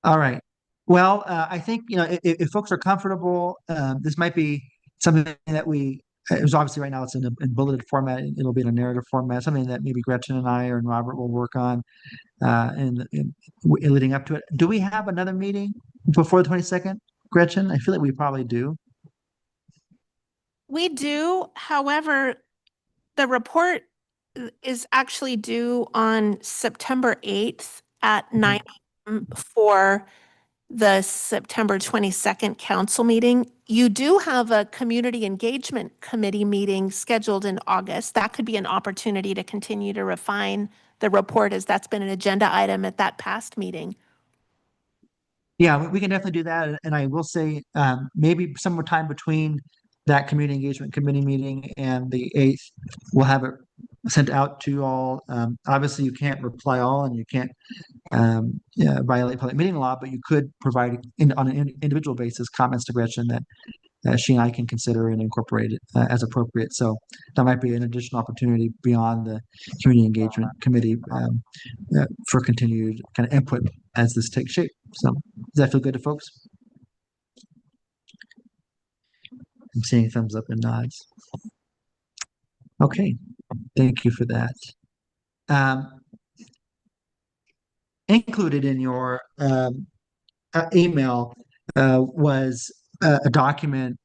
All right. Well, I think, if folks are comfortable, this might be something that it was obviously right now it's in bulleted format. It'll be in a narrative format, something that maybe Gretchen and I and Robert will work on in leading up to it. Do we have another meeting before the 22nd, Gretchen? I feel like we probably do. We do. However, the report is actually due on September 8th at 9 a.m. for the September 22nd council meeting. You do have a community engagement committee meeting scheduled in August. That could be an opportunity to continue to refine the report, as that's been an agenda item at that past meeting. Yeah, we can definitely do that. And I will say maybe sometime between that community engagement committee meeting and the 8th, we'll have it sent out to all. Obviously, you can't reply all, and you can't violate public meeting law, but you could provide on an individual basis comments to Gretchen that she and I can consider and incorporate it as appropriate. So that might be an additional opportunity beyond the community engagement committee for continued kind of input as this takes shape. So does that feel good to folks? I'm seeing thumbs up and nods. Okay, thank you for that. Included in your email was a document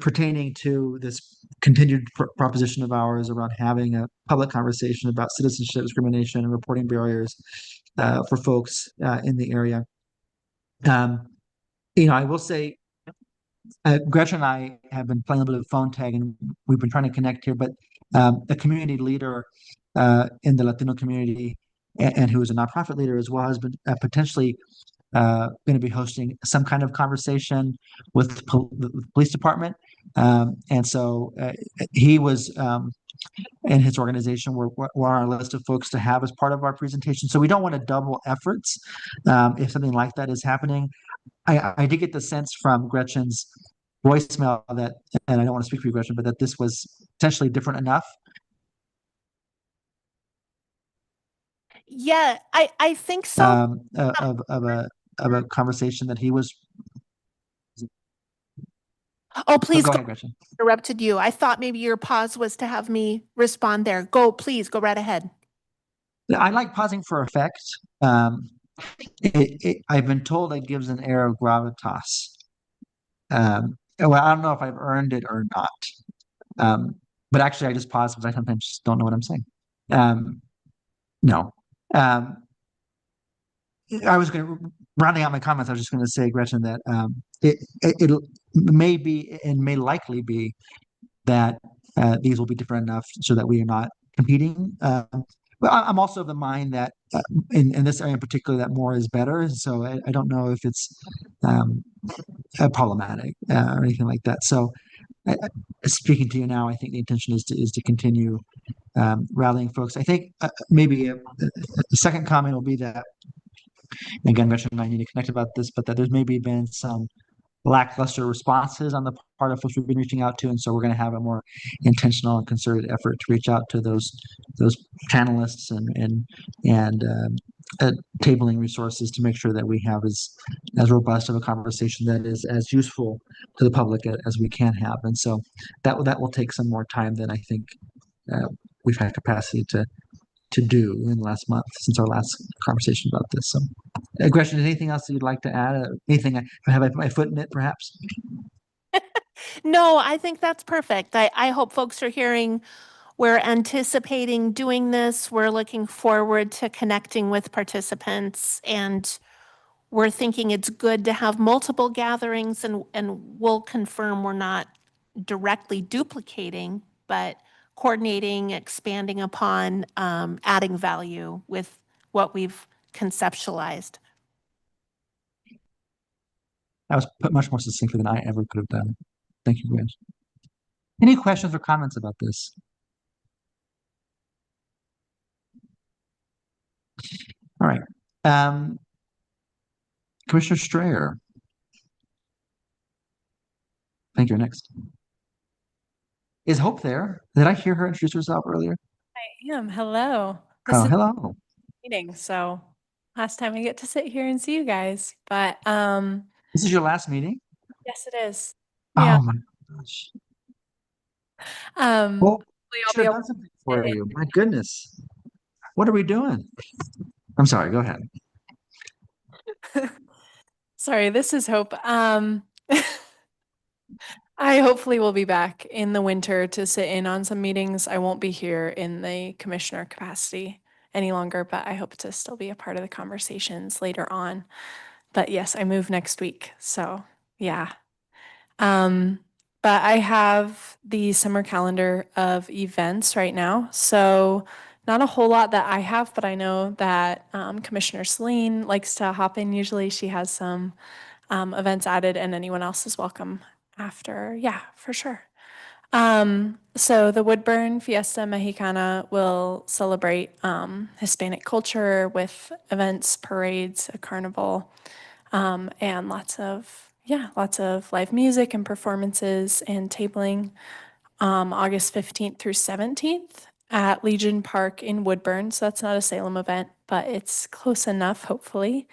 pertaining to this continued proposition of ours around having a public conversation about citizenship discrimination and reporting barriers for folks in the area. I will say, Gretchen and I have been playing a little bit of phone tag, and we've been trying to connect here. But a community leader in the Latino community, and who is a nonprofit leader as well, has been potentially going to be hosting some kind of conversation with the police department. And so he was and his organization were on our list of folks to have as part of our presentation. So we don't want to double efforts if something like that is happening. I did get the sense from Gretchen's voicemail that, and I don't want to speak for you, Gretchen, but that this was potentially different enough. Yeah, I think so. Of a conversation that he was. Oh, please go go. ahead, Gretchen. Interrupted you. I thought maybe your pause was to have me respond there. Please go right ahead. I like pausing for effect. I've been told it gives an air of gravitas. Well, I don't know if I've earned it or not. But actually, I just pause because I sometimes just don't know what I'm saying. No. I was rounding out my comments. I was just going to say, Gretchen, that it may be and may likely be that these will be different enough so that we are not competing. But I'm also of the mind that in this area in particular, that more is better. So I don't know if it's problematic or anything like that. So speaking to you now, I think the intention is to continue rallying folks. I think maybe the second comment will be that, again, Gretchen and I need to connect about this, but that there's maybe been some lackluster responses on the part of folks we've been reaching out to, and so we're going to have a more intentional and concerted effort to reach out to those panelists and tabling resources to make sure that we have as robust of a conversation that is as useful to the public as we can have. And so that will take some more time than I think we've had capacity to do in the last month since our last conversation about this. So, Gretchen, anything else that you'd like to add? Anything have my foot in it, perhaps? No, I think that's perfect. I hope folks are hearing we're anticipating doing this. We're looking forward to connecting with participants, and we're thinking it's good to have multiple gatherings, and we'll confirm we're not directly duplicating, but coordinating, expanding upon, adding value with what we've conceptualized. That was put much more succinctly than I ever could have done. Thank you, guys. Any questions or comments about this? All right. Commissioner Strayer. I think you're next. Is Hope there? Did I hear her introduce herself earlier? I am. Hello. Oh, hello. Meeting. So last time I get to sit here and see you guys, but This is your last meeting? yes, it is. Yeah. Oh my gosh. Well, Well, I should have done something for you. My goodness. What are we doing? I'm sorry, go ahead. Sorry, this is Hope. I hopefully will be back in the winter to sit in on some meetings. I won't be here in the commissioner capacity any longer, but I hope to still be a part of the conversations later on. But yes, I move next week. So yeah. But I have the summer calendar of events right now. So not a whole lot that I have, but I know that Commissioner Celine likes to hop in. Usually she has some events added, and anyone else is welcome after. Yeah, for sure. So the Woodburn Fiesta Mexicana will celebrate Hispanic culture with events, parades, a carnival, and lots of live music and performances and tabling August 15th through 17th at Legion Park in Woodburn. So that's not a Salem event, but it's close enough, hopefully.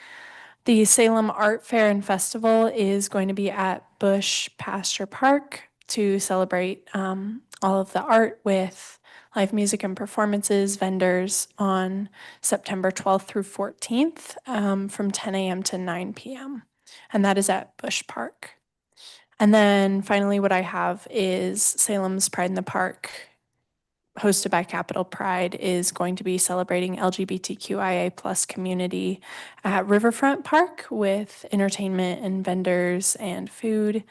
The Salem Art Fair and Festival is going to be at Bush Pasture Park to celebrate all of the art with live music and performances, vendors on September 12th through 14th from 10 a.m. to 9 p.m. And that is at Bush Park. And then finally, what I have is Salem's Pride in the Park hosted by Capital Pride is going to be celebrating LGBTQIA plus community at Riverfront Park with entertainment and vendors and food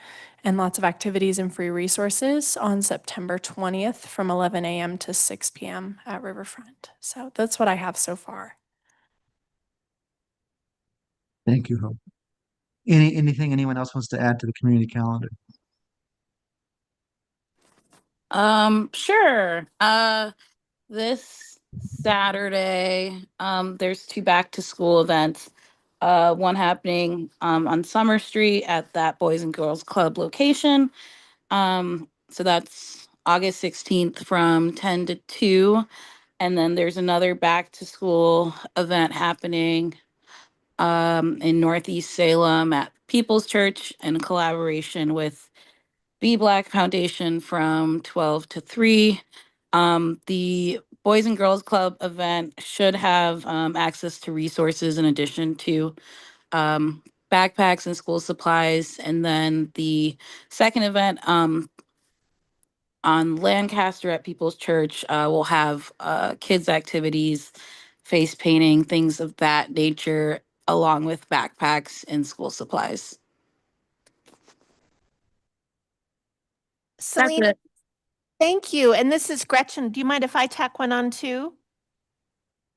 and lots of activities and free resources on September 20th from 11 a.m. to 6 p.m. at Riverfront. So that's what I have so far. Thank you, Hope. Anything anyone else wants to add to the community calendar? Sure. This Saturday, there's 2 back to school events. One happening on Summer Street at that Boys and Girls Club location. So that's August 16th from 10 to 2. And then there's another back to school event happening in Northeast Salem at People's Church in collaboration with Be Black Foundation from 12 to 3. The Boys and Girls Club event should have access to resources in addition to backpacks and school supplies. And then the second event on Lancaster at People's Church will have kids activities, face painting, things of that nature, along with backpacks and school supplies. Celine, it. thank you. And this is Gretchen. Do you mind if I tack one on too?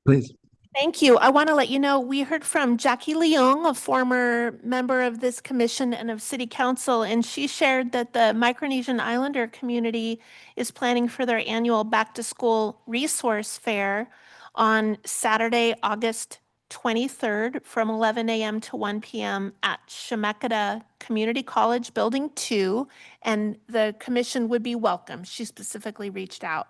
Please. Thank you. I want to let you know, we heard from Jackie Leung, a former member of this commission and of City Council, and she shared that the Micronesian Islander community is planning for their annual back to school resource fair on Saturday, August 23rd from 11 a.m. to 1 p.m. at Chemeketa Community College Building 2, and the commission would be welcome. She specifically reached out.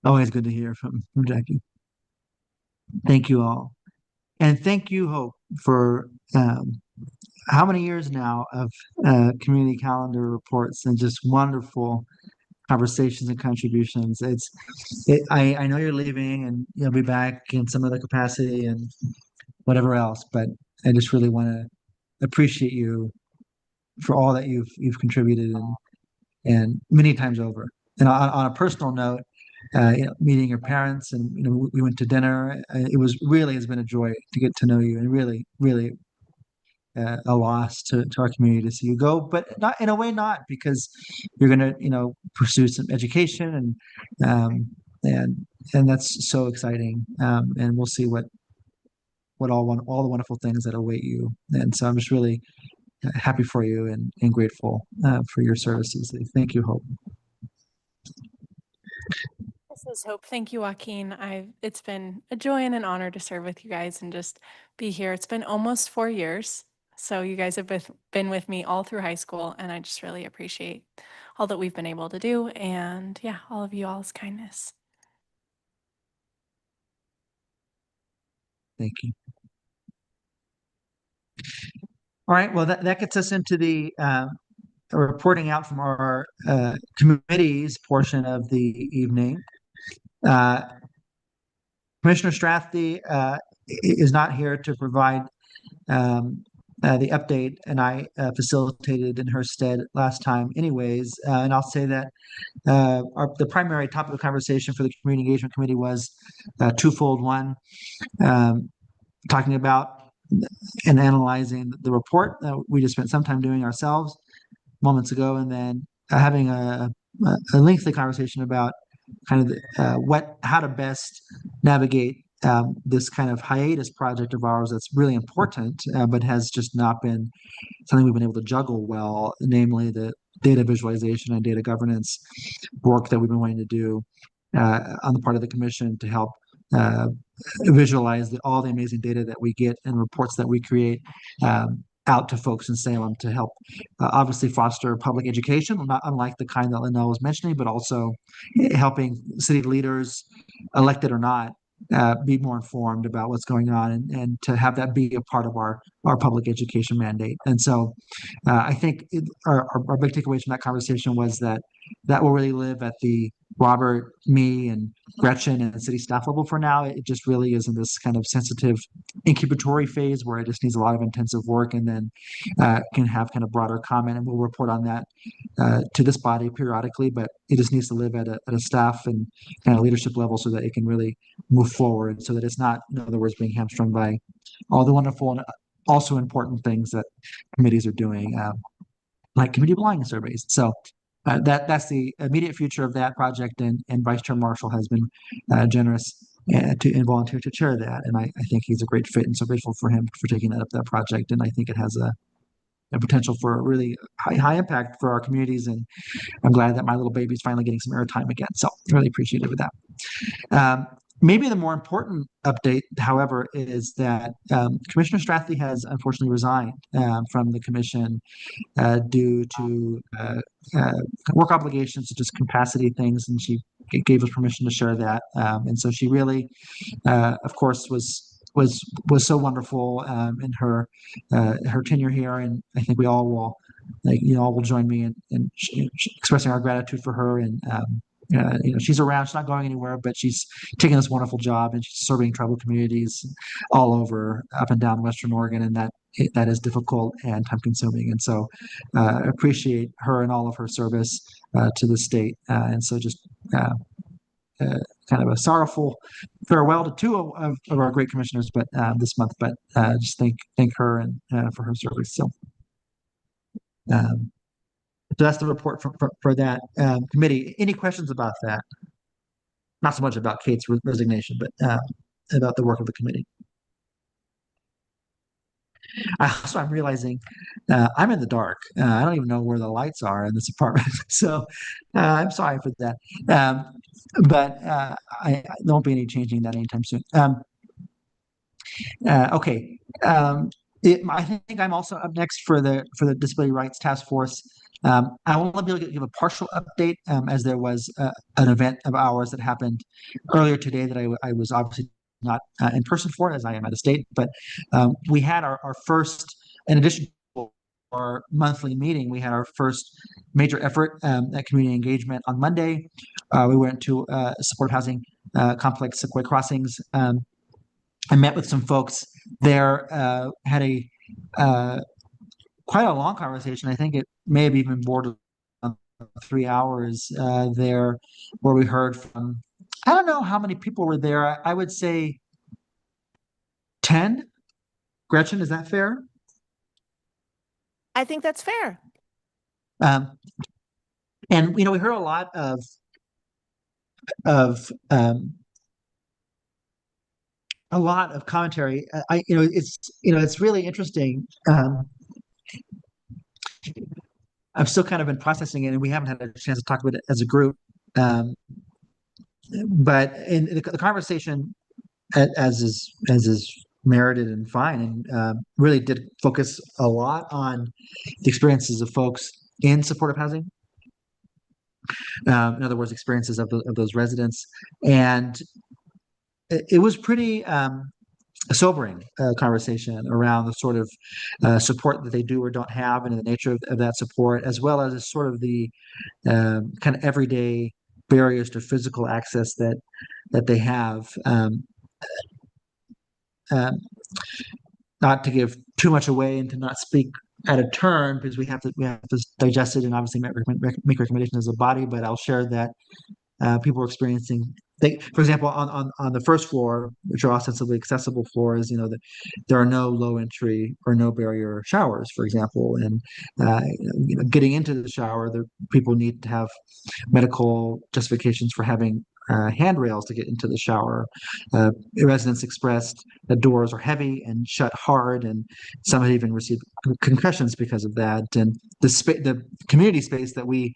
Always good to hear from Jackie. Thank you all. And thank you, Hope, for how many years now of community calendar reports and just wonderful conversations and contributions. I know you're leaving and you'll be back in some other capacity and whatever else, but I just really want to appreciate you for all that you've contributed and many times over. And on a personal note, meeting your parents and we went to dinner. It was really has been a joy to get to know you, and really a loss to our community to see you go, but not in a way, not because you're going to pursue some education and that's so exciting. And we'll see what all the wonderful things that await you. And so I'm just really happy for you and grateful for your services. Thank you, Hope. This is Hope. Thank you, Joaquin. It's been a joy and an honor to serve with you guys and just be here. It's been almost 4 years. So you guys have been with me all through high school, and I just really appreciate all that we've been able to do, and yeah, all of you all's kindness. Thank you. All right, well, that gets us into the reporting out from our committees portion of the evening. Commissioner Strathy is not here to provide the update, and I facilitated in her stead last time anyways. And I'll say that the primary topic of conversation for the Community Engagement Committee was twofold. One, talking about and analyzing the report that we just spent some time doing ourselves moments ago, and then having a lengthy conversation about kind of how to best navigate this kind of hiatus project of ours that's really important, but has just not been something we've been able to juggle well, namely the data visualization and data governance work that we've been wanting to do on the part of the commission to help visualize all the amazing data that we get and reports that we create out to folks in Salem to help obviously foster public education, not unlike the kind that Linnell was mentioning, but also helping city leaders, elected or not, be more informed about what's going on and to have that be a part of our public education mandate. And so I think our big takeaways from that conversation was that will really live at the Robert, me, and Gretchen and city staff level for now. It just really is in this kind of sensitive incubatory phase where it just needs a lot of intensive work, and then can have kind of broader comment, and we'll report on that to this body periodically. But it just needs to live at a staff and kind of leadership level so that it can really move forward, so that it's not, in other words, being hamstrung by all the wonderful and also important things that committees are doing, like committee belonging surveys. So that's the immediate future of that project, and Vice Chair Marshall has been generous and volunteer to chair that, and I think he's a great fit, and so grateful for him for taking that project, and I think it has a potential for a really high impact for our communities, and I'm glad that my little baby is finally getting some airtime again, so really appreciative of that. Maybe the more important update, however, is that Commissioner Strathley has unfortunately resigned from the commission due to work obligations, just capacity things, and she gave us permission to share that. And so she really, of course, was so wonderful in her tenure here, and I think we all will, all will join me in expressing our gratitude for her. And she's around, she's not going anywhere, but she's taking this wonderful job, and she's serving tribal communities all over, up and down Western Oregon, and that is difficult and time consuming. And so appreciate her and all of her service to the state. And so just kind of a sorrowful farewell to two of our great commissioners, but this month, but just thank her and for her service. So that's the report for that committee. Any questions about that? Not so much about Kate's resignation, but about the work of the committee. I'm realizing I'm in the dark. I don't even know where the lights are in this apartment. So I'm sorry for that. But there won't be any changing that anytime soon. Okay. I think I'm also up next for the Disability Rights Task Force. I will only be able to give a partial update as there was an event of ours that happened earlier today that I was obviously not in person for, as I am out of state, but we had our first, in addition to our monthly meeting, we had our first major effort at community engagement on Monday. We went to supportive housing complex Sequoia Crossings. I met with some folks there, had a quite a long conversation. I think it may have even bordered 3 hours there, where we heard from, I don't know how many people were there. I would say 10. Gretchen, is that fair? I think that's fair. And we heard a lot of commentary. It's really interesting. I've still kind of been processing it, and we haven't had a chance to talk about it as a group. But in the conversation, as is merited and fine, and really did focus a lot on the experiences of folks in supportive housing. In other words, experiences of those residents, and it was pretty a sobering conversation around the sort of support that they do or don't have, and the nature of that support, as well as sort of the kind of everyday barriers to physical access that they have. Not to give too much away and to not speak out of turn, because we have to digest it and obviously make recommendations as a body. But I'll share that people are experiencing. For example, on the first floor, which are ostensibly accessible floors, there are no low entry or no barrier showers, for example, and getting into the shower, the people need to have medical justifications for having handrails to get into the shower. Residents expressed that doors are heavy and shut hard, and some had even received concussions because of that. And the community space that we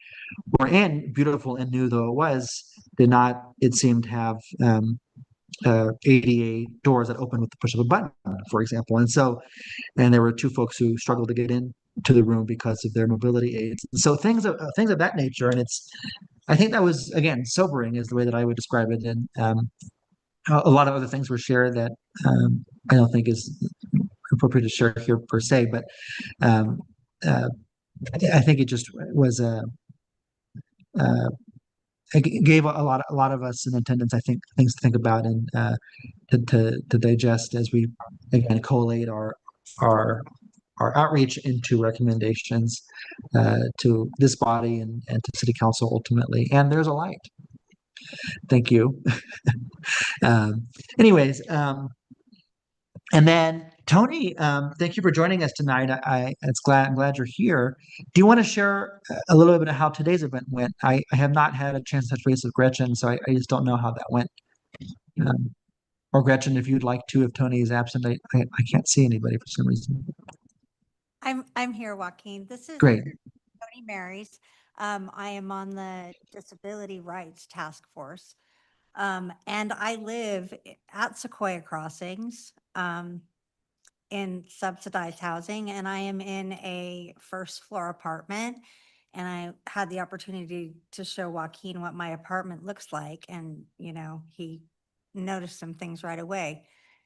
were in, beautiful and new though it was, did not, it seemed, have ADA doors that open with the push of a button, for example. And there were two folks who struggled to get in to the room because of their mobility aids. So things of that nature. And I think that was, again, sobering is the way that I would describe it. And a lot of other things were shared that I don't think is appropriate to share here per se, but I think it just was it gave a lot of us in attendance, I think, things to think about and to digest as we again, collate our our outreach into recommendations to this body and to city council ultimately. And there's a light. Thank you. um, anyways, and then Tony, thank you for joining us tonight. I'm glad you're here. Do you want to share a little bit of how today's event went? I have not had a chance to touch base with Gretchen, so I just don't know how that went. Or Gretchen, if you'd like to, if Tony is absent, I can't see anybody for some reason. I'm here, Joaquin. This is Great. Tony Marys. I am on the Disability Rights Task Force. And I live at Sequoia Crossings in subsidized housing, and I am in a first floor apartment. And I had the opportunity to show Joaquin what my apartment looks like. And, you know, he noticed some things right away.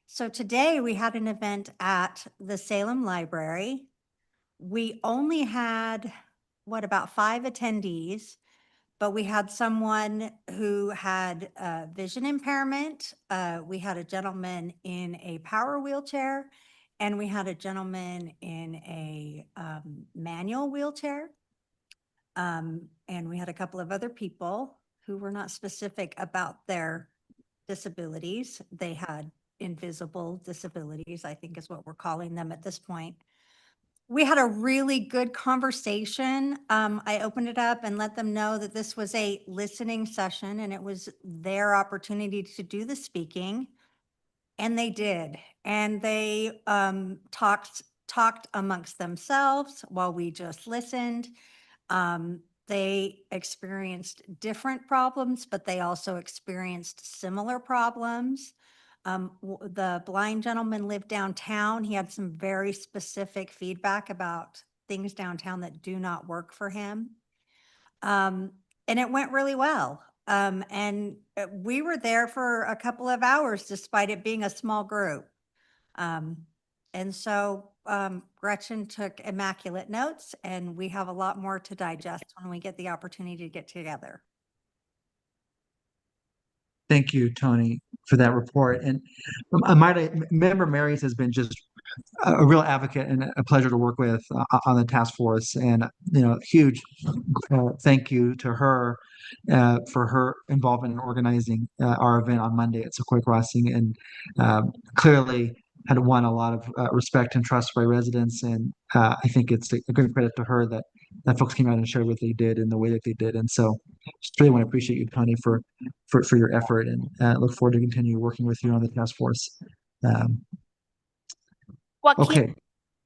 So today we had an event at the Salem Library. We only had, about 5 attendees, but we had someone who had vision impairment. We had a gentleman in a power wheelchair, and we had a gentleman in a manual wheelchair. And we had a couple of other people who were not specific about their disabilities. They had invisible disabilities, I think is what we're calling them at this point. We had a really good conversation. I opened it up and let them know that this was a listening session and it was their opportunity to do the speaking. And they did. And they talked amongst themselves while we just listened. They experienced different problems, but they also experienced similar problems. The blind gentleman lived downtown. He had some very specific feedback about things downtown that do not work for him. And it went really well. And we were there for a couple of hours despite it being a small group. And so Gretchen took immaculate notes, and we have a lot more to digest when we get the opportunity to get together. Thank you, Tony, for that report. And Member Marys has been just a real advocate and a pleasure to work with on the task force. And, you know, huge thank you to her for her involvement in organizing our event on Monday at Sequoia Crossing. And clearly had won a lot of respect and trust by residents. And I think it's a good credit to her that folks came out and shared what they did in the way that they did. And so just really want to appreciate you, Tony, for your effort, and look forward to continue working with you on the task force. Joaquin, Okay,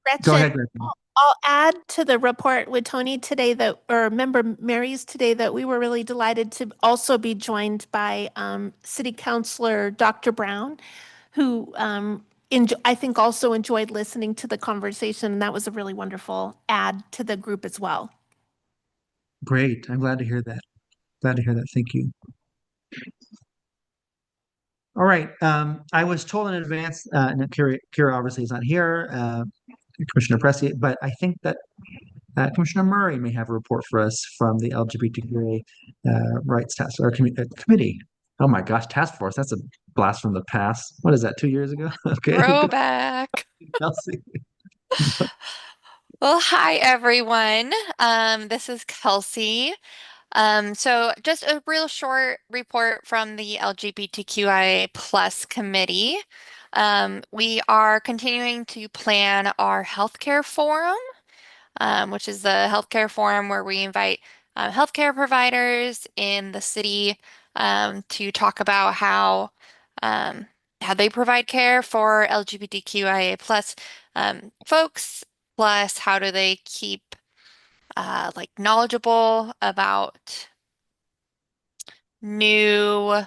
Gretchen, go ahead, Gretchen. I'll add to the report with Tony today or Member Marys today, that we were really delighted to also be joined by City Councilor Dr. Brown, who I think also enjoyed listening to the conversation. And that was a really wonderful add to the group as well. Great. I'm glad to hear that. Glad to hear that. Thank you. All right. I was told in advance, and Kira obviously is not here, Commissioner Pressy, but I think that Commissioner Murray may have a report for us from the LGBTQA rights task or committee. Oh my gosh, task force. That's a blast from the past. What is that, 2 years ago? Okay. Throwback. Kelsey. Well, hi everyone. This is Kelsey. So just a real short report from the LGBTQIA plus committee. We are continuing to plan our healthcare forum, which is the healthcare forum where we invite healthcare providers in the city to talk about how they provide care for LGBTQIA plus folks, plus how do they keep like knowledgeable about new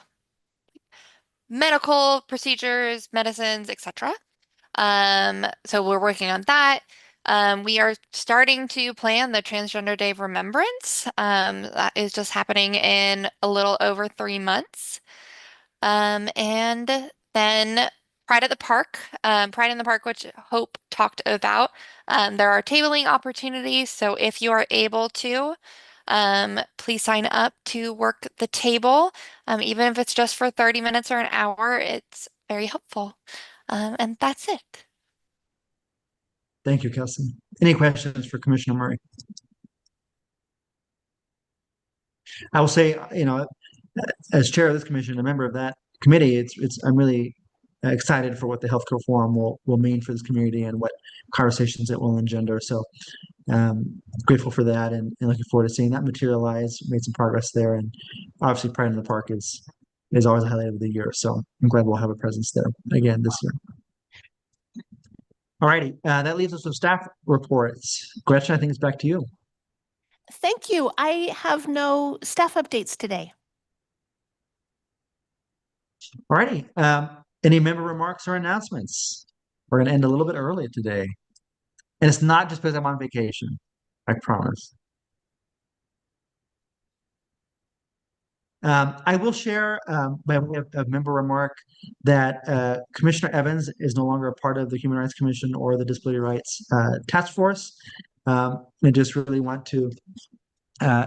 medical procedures, medicines, etc. So we're working on that. We are starting to plan the Transgender Day of Remembrance. That is just happening in a little over 3 months. And then Pride at the Park, Pride in the Park, which Hope talked about. There are tabling opportunities, so if you are able to, please sign up to work the table. Even if it's just for 30 minutes or an hour, it's very helpful. And that's it. Thank you, Kelsey. Any questions for Commissioner Murray? I will say, as chair of this commission, a member of that committee, I'm really excited for what the healthcare forum will mean for this community and what conversations it will engender. So grateful for that and looking forward to seeing that materialize, made some progress there. And obviously Pride in the Park is always a highlight of the year. So I'm glad we'll have a presence there again this year. All righty, that leaves us with staff reports. Gretchen, I think it's back to you. Thank you. I have no staff updates today. All righty, any member remarks or announcements? We're going to end a little bit early today. And it's not just because I'm on vacation, I promise. I will share by way of member remark that Commissioner Evans is no longer a part of the Human Rights Commission or the Disability Rights Task Force. I just really want to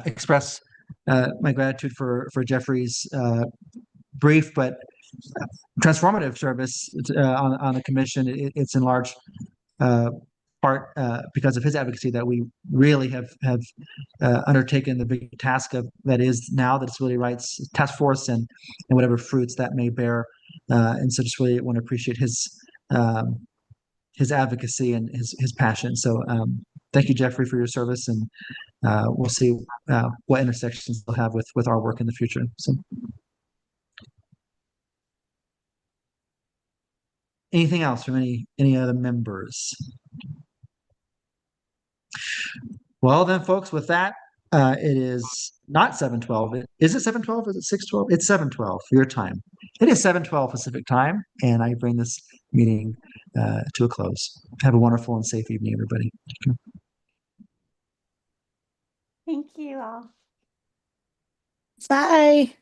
express my gratitude for Jeffrey's brief but transformative service on the commission. It's in large part because of his advocacy that we really have undertaken the big task of that is now the Disability Rights Task Force and whatever fruits that may bear. And so just really want to appreciate his advocacy and his passion. So thank you, Jeffrey, for your service, and we'll see what intersections we'll have with our work in the future. So anything else from any other members? Well then, folks, with that, it is not 7:12. Is it 7:12? Is it 6:12? It's 7:12 your time. It is 7:12 Pacific time, and I bring this meeting to a close. Have a wonderful and safe evening, everybody. Thank you all. Bye.